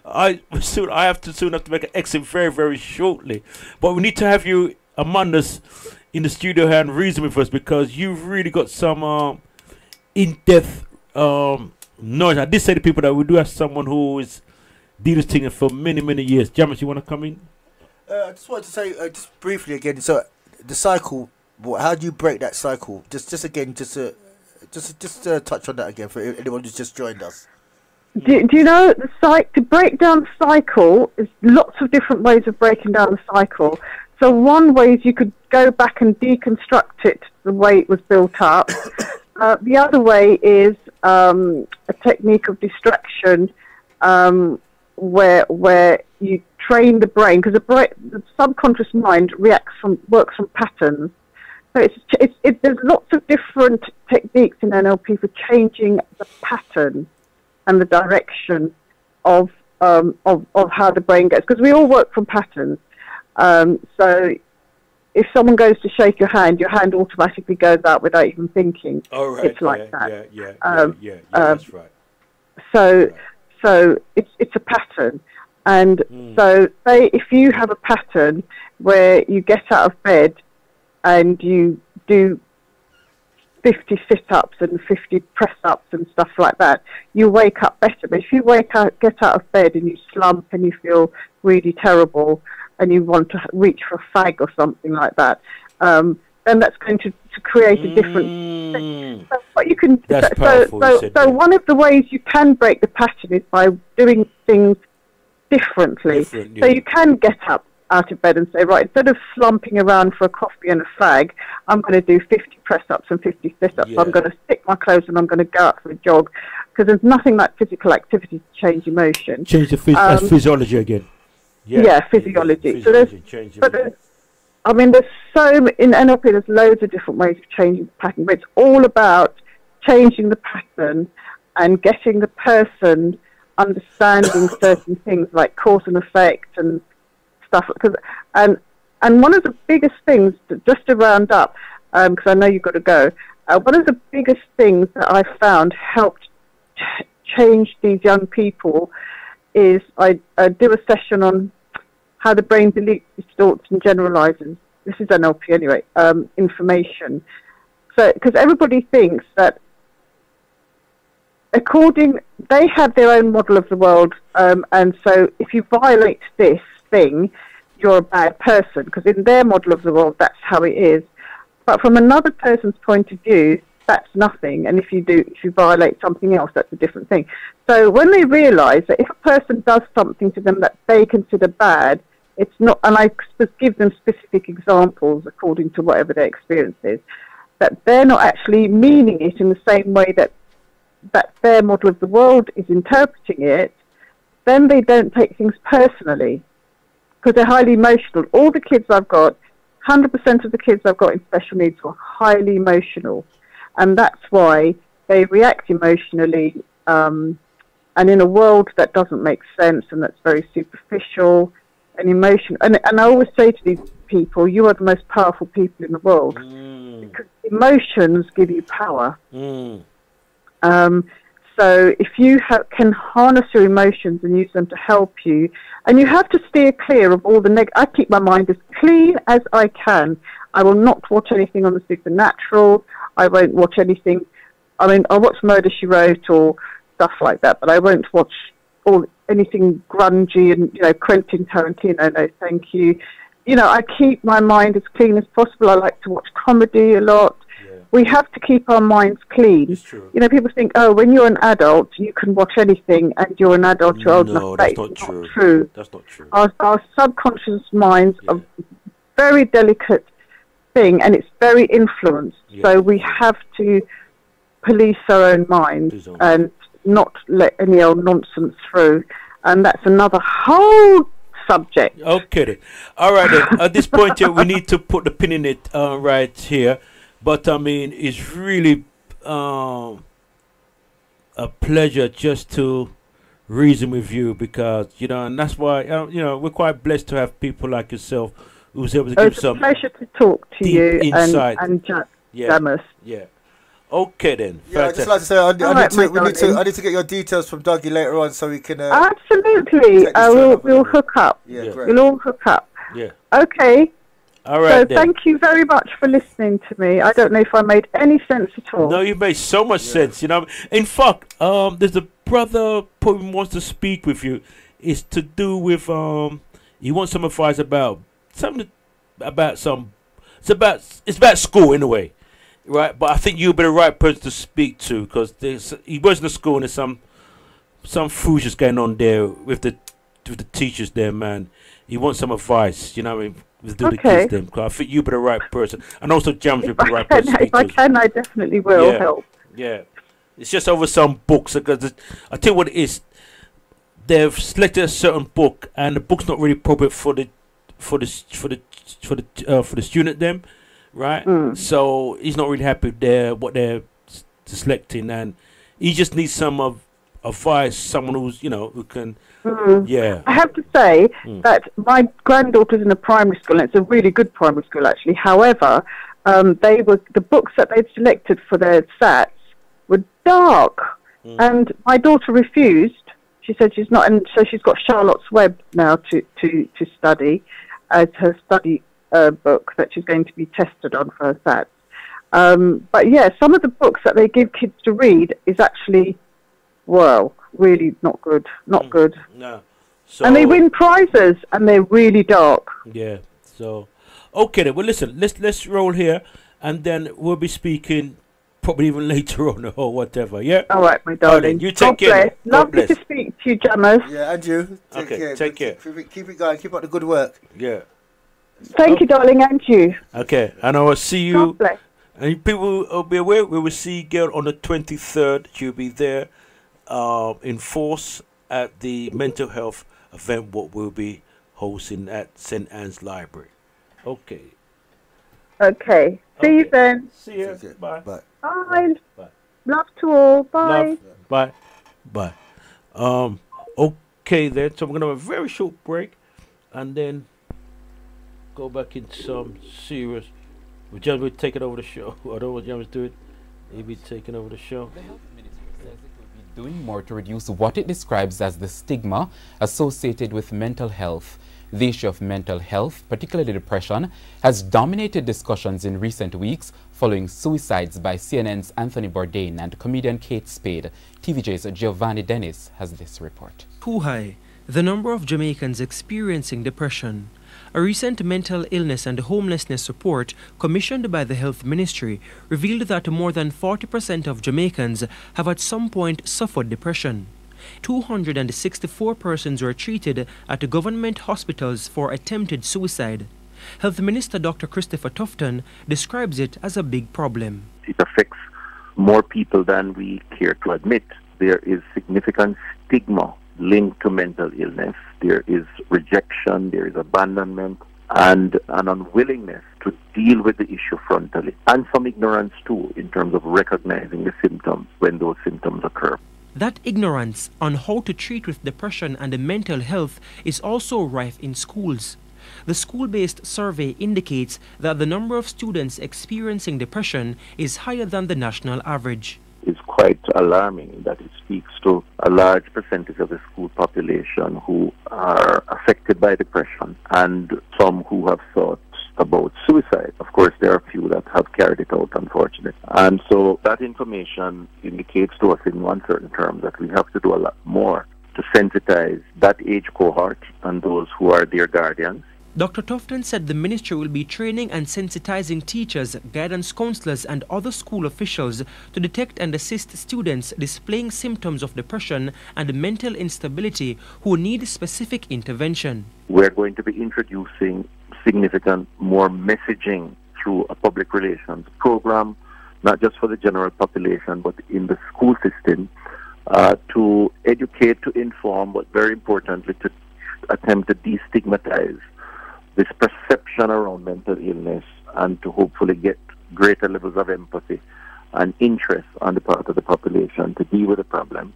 I have to make an exit very, very shortly. But we need to have you Among us in the studio here and reason with us, because you've really got some in-depth knowledge. I did say to people that we do have someone who is doing this thing for many, many years. Jamus, you want to come in? I just wanted to say just briefly again. So the cycle. How do you break that cycle? Just again, just touch on that again for anyone who's just joined us. Do you know to break down the cycle? Is lots of different ways of breaking down the cycle. So one way is you could go back and deconstruct it the way it was built up. The other way is a technique of distraction, where you train the brain, because the subconscious mind works from patterns. So there's lots of different techniques in NLP for changing the pattern and the direction of how the brain goes, because we all work from patterns. So if someone goes to shake your hand automatically goes out without even thinking. Oh, right. It's like that. Yeah, that's right. So it's a pattern. And so say if you have a pattern where you get out of bed and you do 50 sit-ups and 50 press-ups and stuff like that, you wake up better. But if you get out of bed and you slump and you feel really terrible and you want to reach for a fag or something like that, then that's going to create a different thing. So what you can so one of the ways you can break the pattern is by doing things differently. So you can get up out of bed and say, right, instead of slumping around for a coffee and a fag, I'm going to do 50 press-ups and 50 sit-ups. I'm going to stick my clothes and I'm going to go out for a jog, because there's nothing like physical activity to change emotion. Change the physiology again. Yeah, physiology. So there's in NLP there's loads of different ways of changing the pattern, but it's all about changing the pattern and getting the person understanding certain things like cause and effect and stuff. And one of the biggest things, just to round up, because I know you've got to go, one of the biggest things that I found helped change these young people is I do a session on how the brain deletes, distorts and generalizes. This is NLP anyway, information. So, because everybody thinks that they have their own model of the world, and so if you violate this thing, you're a bad person, because in their model of the world, that's how it is. But from another person's point of view, that's nothing. And if you violate something else, that's a different thing. So when they realize that if a person does something to them that they consider bad, it's not, and I give them specific examples according to whatever their experience is, that they're not actually meaning it in the same way that their model of the world is interpreting it, then they don't take things personally, because they're highly emotional. All the kids I've got, 100% of the kids I've got in special needs are highly emotional, and that's why they react emotionally, and in a world that doesn't make sense and that's very superficial and emotional. And I always say to these people, you are the most powerful people in the world, because emotions give you power. So if you can harness your emotions and use them to help you, and you have to steer clear of all the I keep my mind as clean as I can. I will not watch anything on the supernatural. I won't watch anything. I mean, I'll watch Murder, She Wrote or stuff like that, but I won't watch anything grungy and, Quentin Tarantino. No, thank you. I keep my mind as clean as possible. I like to watch comedy a lot. We have to keep our minds clean. It's true. People think, oh, when you're an adult, you can watch anything, and you're an adult, you're old enough. No, that's not true. That's not true. Our subconscious minds are a very delicate thing, and it's very influenced. So we have to police our own minds and not let any old nonsense through. And that's another whole subject. Okay, then. All right, then. At this point here, we need to put the pin in it right here. But, I mean, it's really a pleasure just to reason with you, because, and that's why, we're quite blessed to have people like yourself who's able to give some pleasure to talk to you insight. and Jamus. Yeah. Okay, then. Yeah, I'd just like to say, I need to get your details from Dougie later on so we can... Absolutely. We'll hook up. Yeah, great. We'll all hook up. Yeah. Okay. All right. So then. thank you very much for listening to me. I don't know if I made any sense at all. No, you made so much sense. You know. In fact, there's a brother who wants to speak with you. It's to do with he wants some advice about something about some. It's about school in a way, right? But I think you'll be the right person to speak to because he was in the school and there's some foolishness going on there with the teachers there, man. He wants some advice, you know what I mean? With the kids them. I think you'll be the right person, and also James will be the right person to speak If I can, I definitely will help. Yeah, it's just over some books because I tell you what it is. They've selected a certain book, and the book's not really appropriate for the student them, right? So he's not really happy with what they're selecting, and he just needs some advice, someone who's who can. Yeah. I have to say that my granddaughter's in a primary school, and it's a really good primary school actually. However, the books that they'd selected for their SATs were dark, and my daughter refused. She said she's not, and so she's got Charlotte's Web now to study as her study book that she's going to be tested on for her SATs. But yeah, some of the books that they give kids to read is actually, well, really not good. Not good. No. So, and they win prizes, and they're really dark. Yeah. So, okay then. Well, listen. Let's roll here, and then we'll be speaking probably even later on or whatever. Yeah. All right, my darling. You take care. Lovely to speak to you, Jammers. Yeah, and you. Take care. Take care. Keep it going. Keep up the good work. Yeah. Thank you, darling, and you. Okay, and I will see you. God bless. And people will be aware. We will see Gail on the 23rd. She'll be there. In force at the mental health event what we'll be hosting at St. Anne's Library. Okay. Okay. See you then. See you. Bye. Bye. Bye. Love to all. Bye. Love. Bye. Okay then. So we're gonna have a very short break, and then go back into some serious. James will take it over the show. I don't know what James doing. He'll be taking over the show. Doing more to reduce what it describes as the stigma associated with mental health. The issue of mental health, particularly depression, has dominated discussions in recent weeks following suicides by CNN's Anthony Bourdain and comedian Kate Spade. TVJ's Giovanni Dennis has this report. Too high, the number of Jamaicans experiencing depression. A recent mental illness and homelessness report commissioned by the Health Ministry revealed that more than 40% of Jamaicans have at some point suffered depression. 264 persons were treated at government hospitals for attempted suicide. Health Minister Dr. Christopher Tufton describes it as a big problem. It affects more people than we care to admit. There is significant stigma linked to mental illness. There is rejection, there is abandonment, and an unwillingness to deal with the issue frontally, and some ignorance too in terms of recognizing the symptoms when those symptoms occur. That ignorance on how to treat with depression and mental health is also rife in schools. The school-based survey indicates that the number of students experiencing depression is higher than the national average. It's quite alarming that it speaks to a large percentage of the school population who are affected by depression and some who have thought about suicide. Of course, there are a few that have carried it out, unfortunately. And so that information indicates to us in one certain term that we have to do a lot more to sensitize that age cohort and those who are their guardians. Dr. Tufton said the ministry will be training and sensitizing teachers, guidance counselors and other school officials to detect and assist students displaying symptoms of depression and mental instability who need specific intervention. We're going to be introducing significant more messaging through a public relations program, not just for the general population, but in the school system, to educate, to inform, but very importantly, to attempt to destigmatize this perception around mental illness and to hopefully get greater levels of empathy and interest on the part of the population to deal with the problem.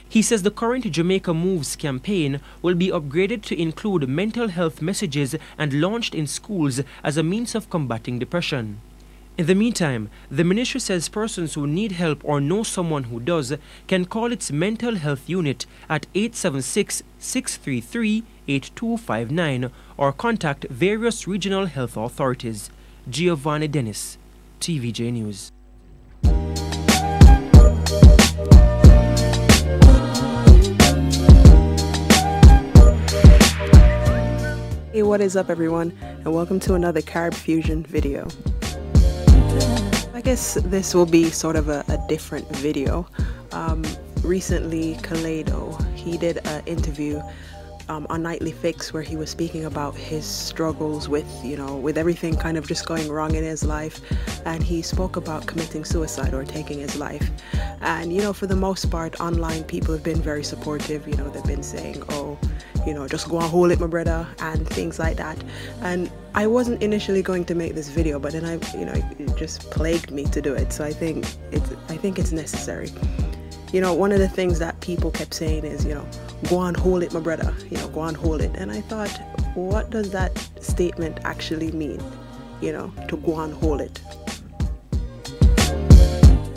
He says the current Jamaica Moves campaign will be upgraded to include mental health messages and launched in schools as a means of combating depression. In the meantime, the ministry says persons who need help or know someone who does can call its mental health unit at 876-633-0800. 8259 or contact various regional health authorities. Giovanni Dennis, TVJ News. Hey, what is up everyone, and welcome to another Carib Fusion video. I guess this will be sort of a different video. Recently, Kaleido, he did an interview on Nightly Fix where he was speaking about his struggles with, with everything kind of just going wrong in his life, and he spoke about committing suicide or taking his life. And for the most part, online people have been very supportive. They've been saying, oh, just go and hold it, my brother, and things like that. And I wasn't initially going to make this video, but then it just plagued me to do it. So I think it's necessary. One of the things that people kept saying is, go and hold it, my brother, go and hold it. And I thought, what does that statement actually mean, to go and hold it?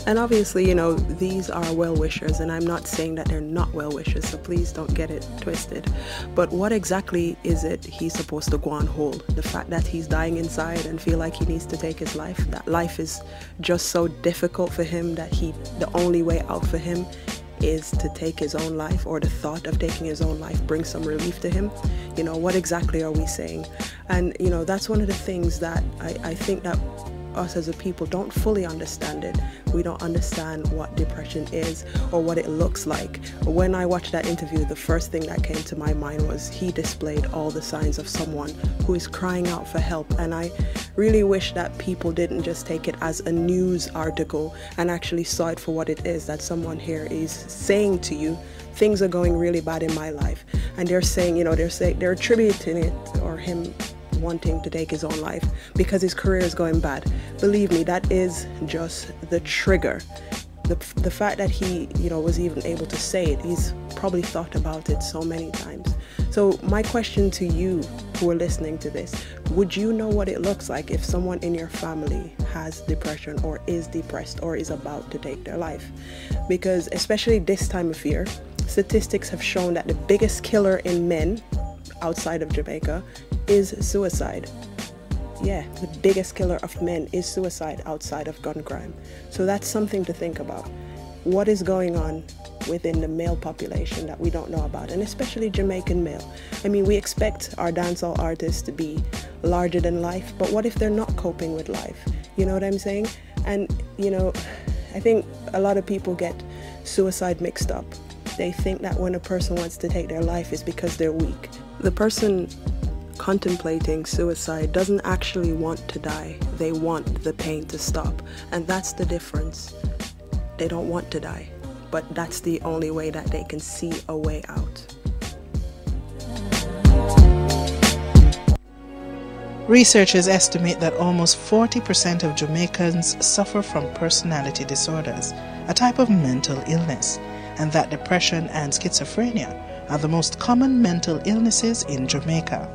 And obviously, these are well-wishers, and I'm not saying that they're not well-wishers, so please don't get it twisted. But what exactly is it he's supposed to go and hold? The fact that he's dying inside and feel like he needs to take his life, that life is just so difficult for him that the only way out for him is to take his own life, or the thought of taking his own life brings some relief to him. What exactly are we saying? And that's one of the things that I think that us as a people don't fully understand it. We don't understand what depression is or what it looks like. When I watched that interview, the first thing that came to my mind was he displayed all the signs of someone who is crying out for help. And I really wish that people didn't just take it as a news article and actually saw it for what it is, that someone here is saying to you, things are going really bad in my life. And they're saying, they're attributing it, or him wanting to take his own life because his career is going bad. Believe me, that is just the trigger. The fact that he was even able to say it, he's probably thought about it so many times. So my question to you who are listening to this, would you know what it looks like if someone in your family has depression or is depressed or is about to take their life? Because especially this time of year, statistics have shown that the biggest killer in men outside of Jamaica is suicide. Yeah, the biggest killer of men is suicide outside of gun crime. So that's something to think about. What is going on within the male population that we don't know about, and especially Jamaican male? I mean, we expect our dancehall artists to be larger than life, but what if they're not coping with life? You know what I'm saying? And, I think a lot of people get suicide mixed up. They think that when a person wants to take their life is because they're weak. The person contemplating suicide doesn't actually want to die. They want the pain to stop. And that's the difference. They don't want to die, but that's the only way that they can see a way out. Researchers estimate that almost 40% of Jamaicans suffer from personality disorders, a type of mental illness, and that depression and schizophrenia are the most common mental illnesses in Jamaica.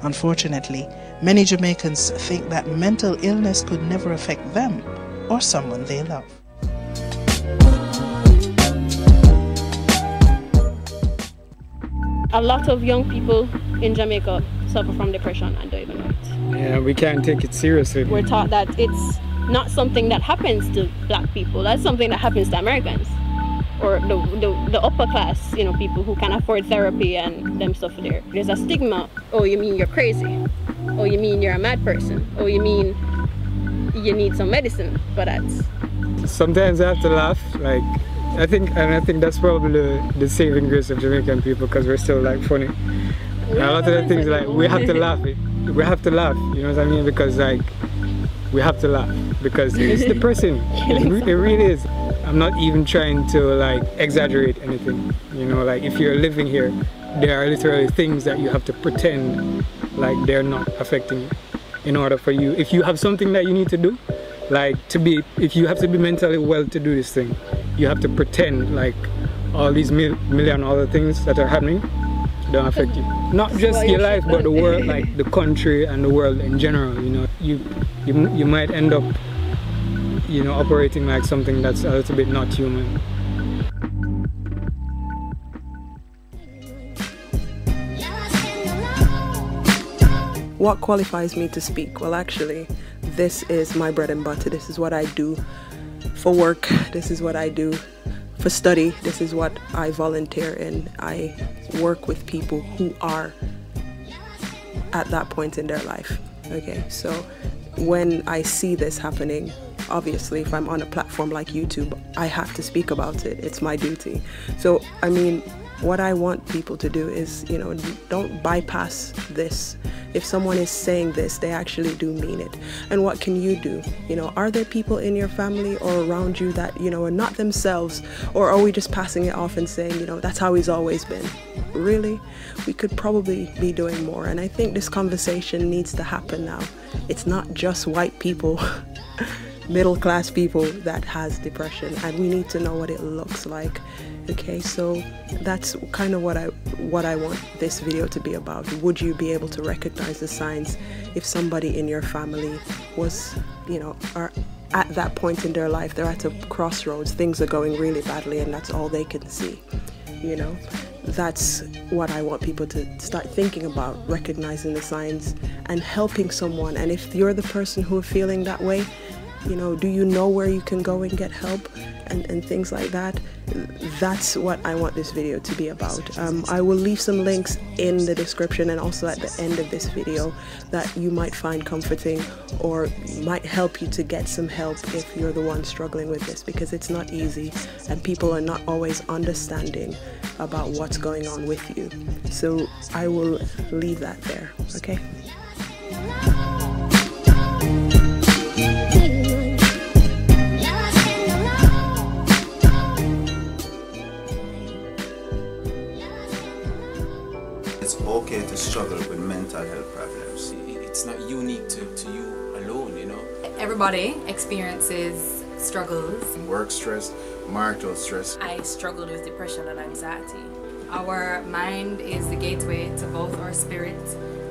Unfortunately, many Jamaicans think that mental illness could never affect them or someone they love. A lot of young people in Jamaica suffer from depression and don't even know it. Yeah, we can't take it seriously. We're taught that it's not something that happens to black people, that's something that happens to Americans. Or the upper class, people who can afford therapy and them stuff there. There's a stigma. Oh, you mean you're crazy? Oh, you mean you're a mad person? Oh, you mean you need some medicine for that? Sometimes I have to laugh. I think that's probably the saving grace of Jamaican people, because we're still funny. And a lot of the things we have to laugh. We have to laugh. You know what I mean? Because we have to laugh because it's depressing. It really is. I'm not even trying to exaggerate anything. If you're living here, there are literally things that you have to pretend like they're not affecting you in order for you. If you have something that you need to do, if you have to be mentally well to do this thing, you have to pretend like all these million other things that are happening don't affect you. Not just your life, but the world, the country and the world in general. You might end up operating like something that's a little bit not human. what qualifies me to speak? Well, actually, this is my bread and butter. This is what I do for work. This is what I do for study. This is what I volunteer in. I work with people who are at that point in their life. Okay, so when I see this happening, obviously if I'm on a platform like YouTube, I have to speak about it. It's my duty. So I mean, what I want people to do is, you know, don't bypass this. If someone is saying this, they actually do mean it. And what can you do? You know, are there people in your family or around you that, you know, are not themselves? Or are we just passing it off and saying, you know, that's how he's always been? Really? We could probably be doing more. And I think this conversation needs to happen now. It's not just white people, middle-class people that has depression, and we need to know what it looks like. Okay, so that's kind of what I want this video to be about. Would you be able to recognize the signs if somebody in your family was, you know, are at that point in their life, they're at a crossroads, things are going really badly and that's all they can see, you know? That's what I want people to start thinking about, recognizing the signs and helping someone. And if you're the person who are feeling that way, you know, do you know where you can go and get help and things like that? That's what I want this video to be about. I will leave some links in the description and also at the end of this video that you might find comforting or might help you to get some help if you're the one struggling with this, because it's not easy and people are not always understanding about what's going on with you. So I will leave that there, okay? It's okay to struggle with mental health problems. It's not unique to you alone, you know. Everybody experiences struggles. Work stress, marital stress. I struggled with depression and anxiety. Our mind is the gateway to both our spirit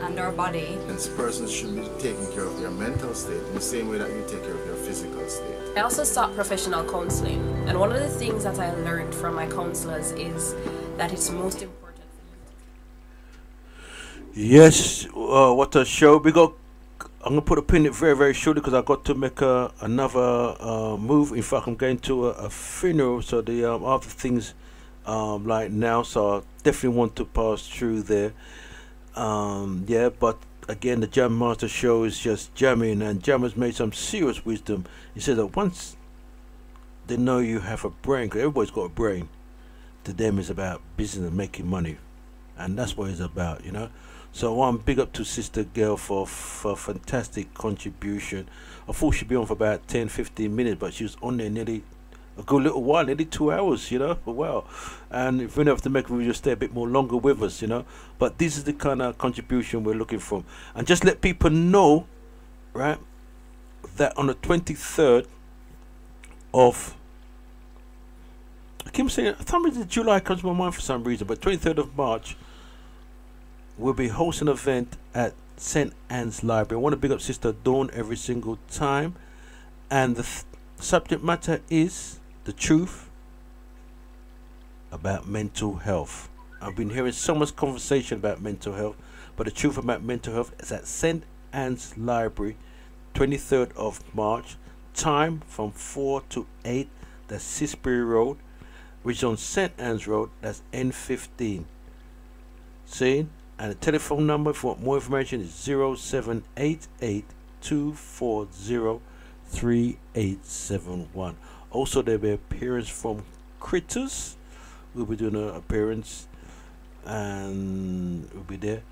and our body. And persons should be taking care of their mental state in the same way that you take care of your physical state. I also sought professional counseling, and one of the things that I learned from my counselors is that it's most important. Yes, what a show. I'm going to put a pin in it very, very shortly because I got to make another move. In fact, I'm going to a funeral, so the other things like now, so I definitely want to pass through there. Yeah, but again, the Jam Master Show is just jamming, and Jam has made some serious wisdom. He said that once they know you have a brain, because everybody's got a brain, to them it's about business and making money, and that's what it's about, you know. So one big up to Sister Girl for fantastic contribution. I thought she'd be on for about 10-15 minutes, but she was on there nearly a good little while, nearly 2 hours, you know. Wow. And if we don't have to make her, we'll just stay a bit more longer with us, you know. But this is the kind of contribution we're looking for. And just let people know, right, that on the 23rd of, I keep saying, for some reason July comes to my mind for some reason, but 23rd of March, we'll be hosting an event at St. Anne's Library. I want to big up Sister Dawn every single time. And the subject matter is the truth about mental health. I've been hearing so much conversation about mental health, but the truth about mental health is at St. Anne's Library, 23rd of March. Time from 4 to 8. That's Sisbury Road, which is on St. Anne's Road. That's N15. See? And the telephone number for more information is 0788-240-3871. Also, there'll be appearance from Critters. We'll be doing an appearance, and we'll be there.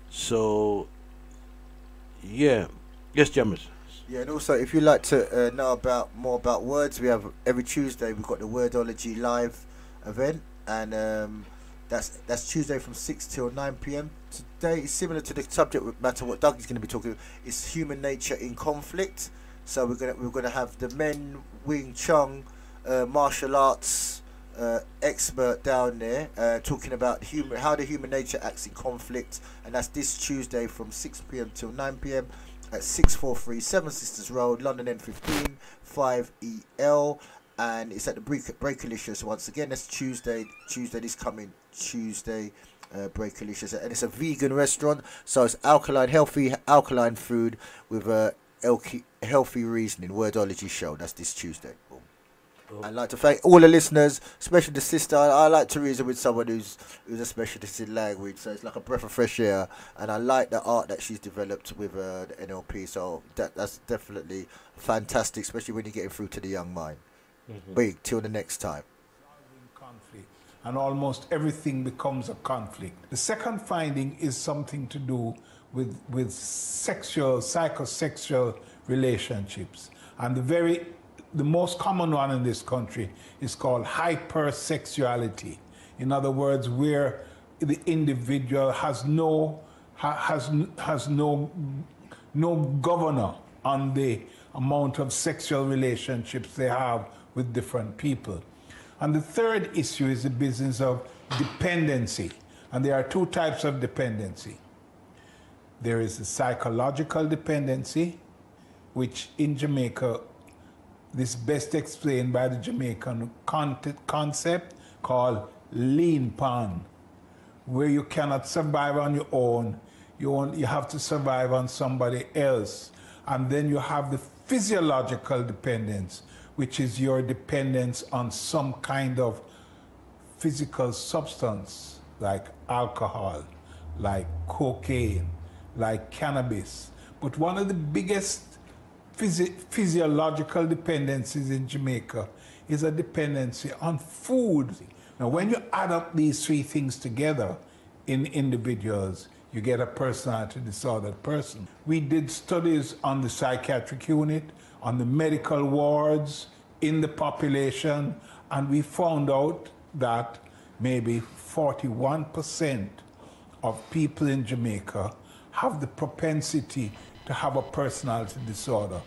So, yeah. Yes, Jammers. Yeah, and also if you'd like to know more about words, we have every Tuesday we've got the Wordology live event, and that's Tuesday from 6 till 9 p.m. Today is similar to the subject matter what Dougie's going to be talking about. It's human nature in conflict. So we're gonna have the Men Wing Chun martial arts expert down there talking about how the human nature acts in conflict, and that's this Tuesday from 6 p.m. till 9 p.m. at 643 Seven Sisters Road, London N15 5EL. And it's at the Breakalicious once again. That's Tuesday this coming Tuesday Break Alicia's, and it's a vegan restaurant, so it's healthy alkaline food with a healthy reasoning wordology show. That's this Tuesday. Boom. I'd like to thank all the listeners, especially the sister. I like to reason with someone who's a specialist in language, so it's like a breath of fresh air. And I like the art that she's developed with the NLP. So that's definitely fantastic, especially when you're getting through to the young mind. Big. Till the next time. And almost everything becomes a conflict. The second finding is something to do with psychosexual relationships. And the most common one in this country is called hypersexuality. In other words, where the individual has no governor on the amount of sexual relationships they have with different people. And the third issue is the business of dependency. And there are two types of dependency. There is the psychological dependency, which in Jamaica, this is best explained by the Jamaican concept called lean pan, where you cannot survive on your own. You have to survive on somebody else. And then you have the physiological dependence, which is your dependence on some kind of physical substance, like alcohol, like cocaine, like cannabis. But one of the biggest physiological dependencies in Jamaica is a dependency on food. Now, when you add up these three things together in individuals, you get a personality disordered person. We did studies on the psychiatric unit, on the medical wards, in the population, and we found out that maybe 41% of people in Jamaica have the propensity to have a personality disorder.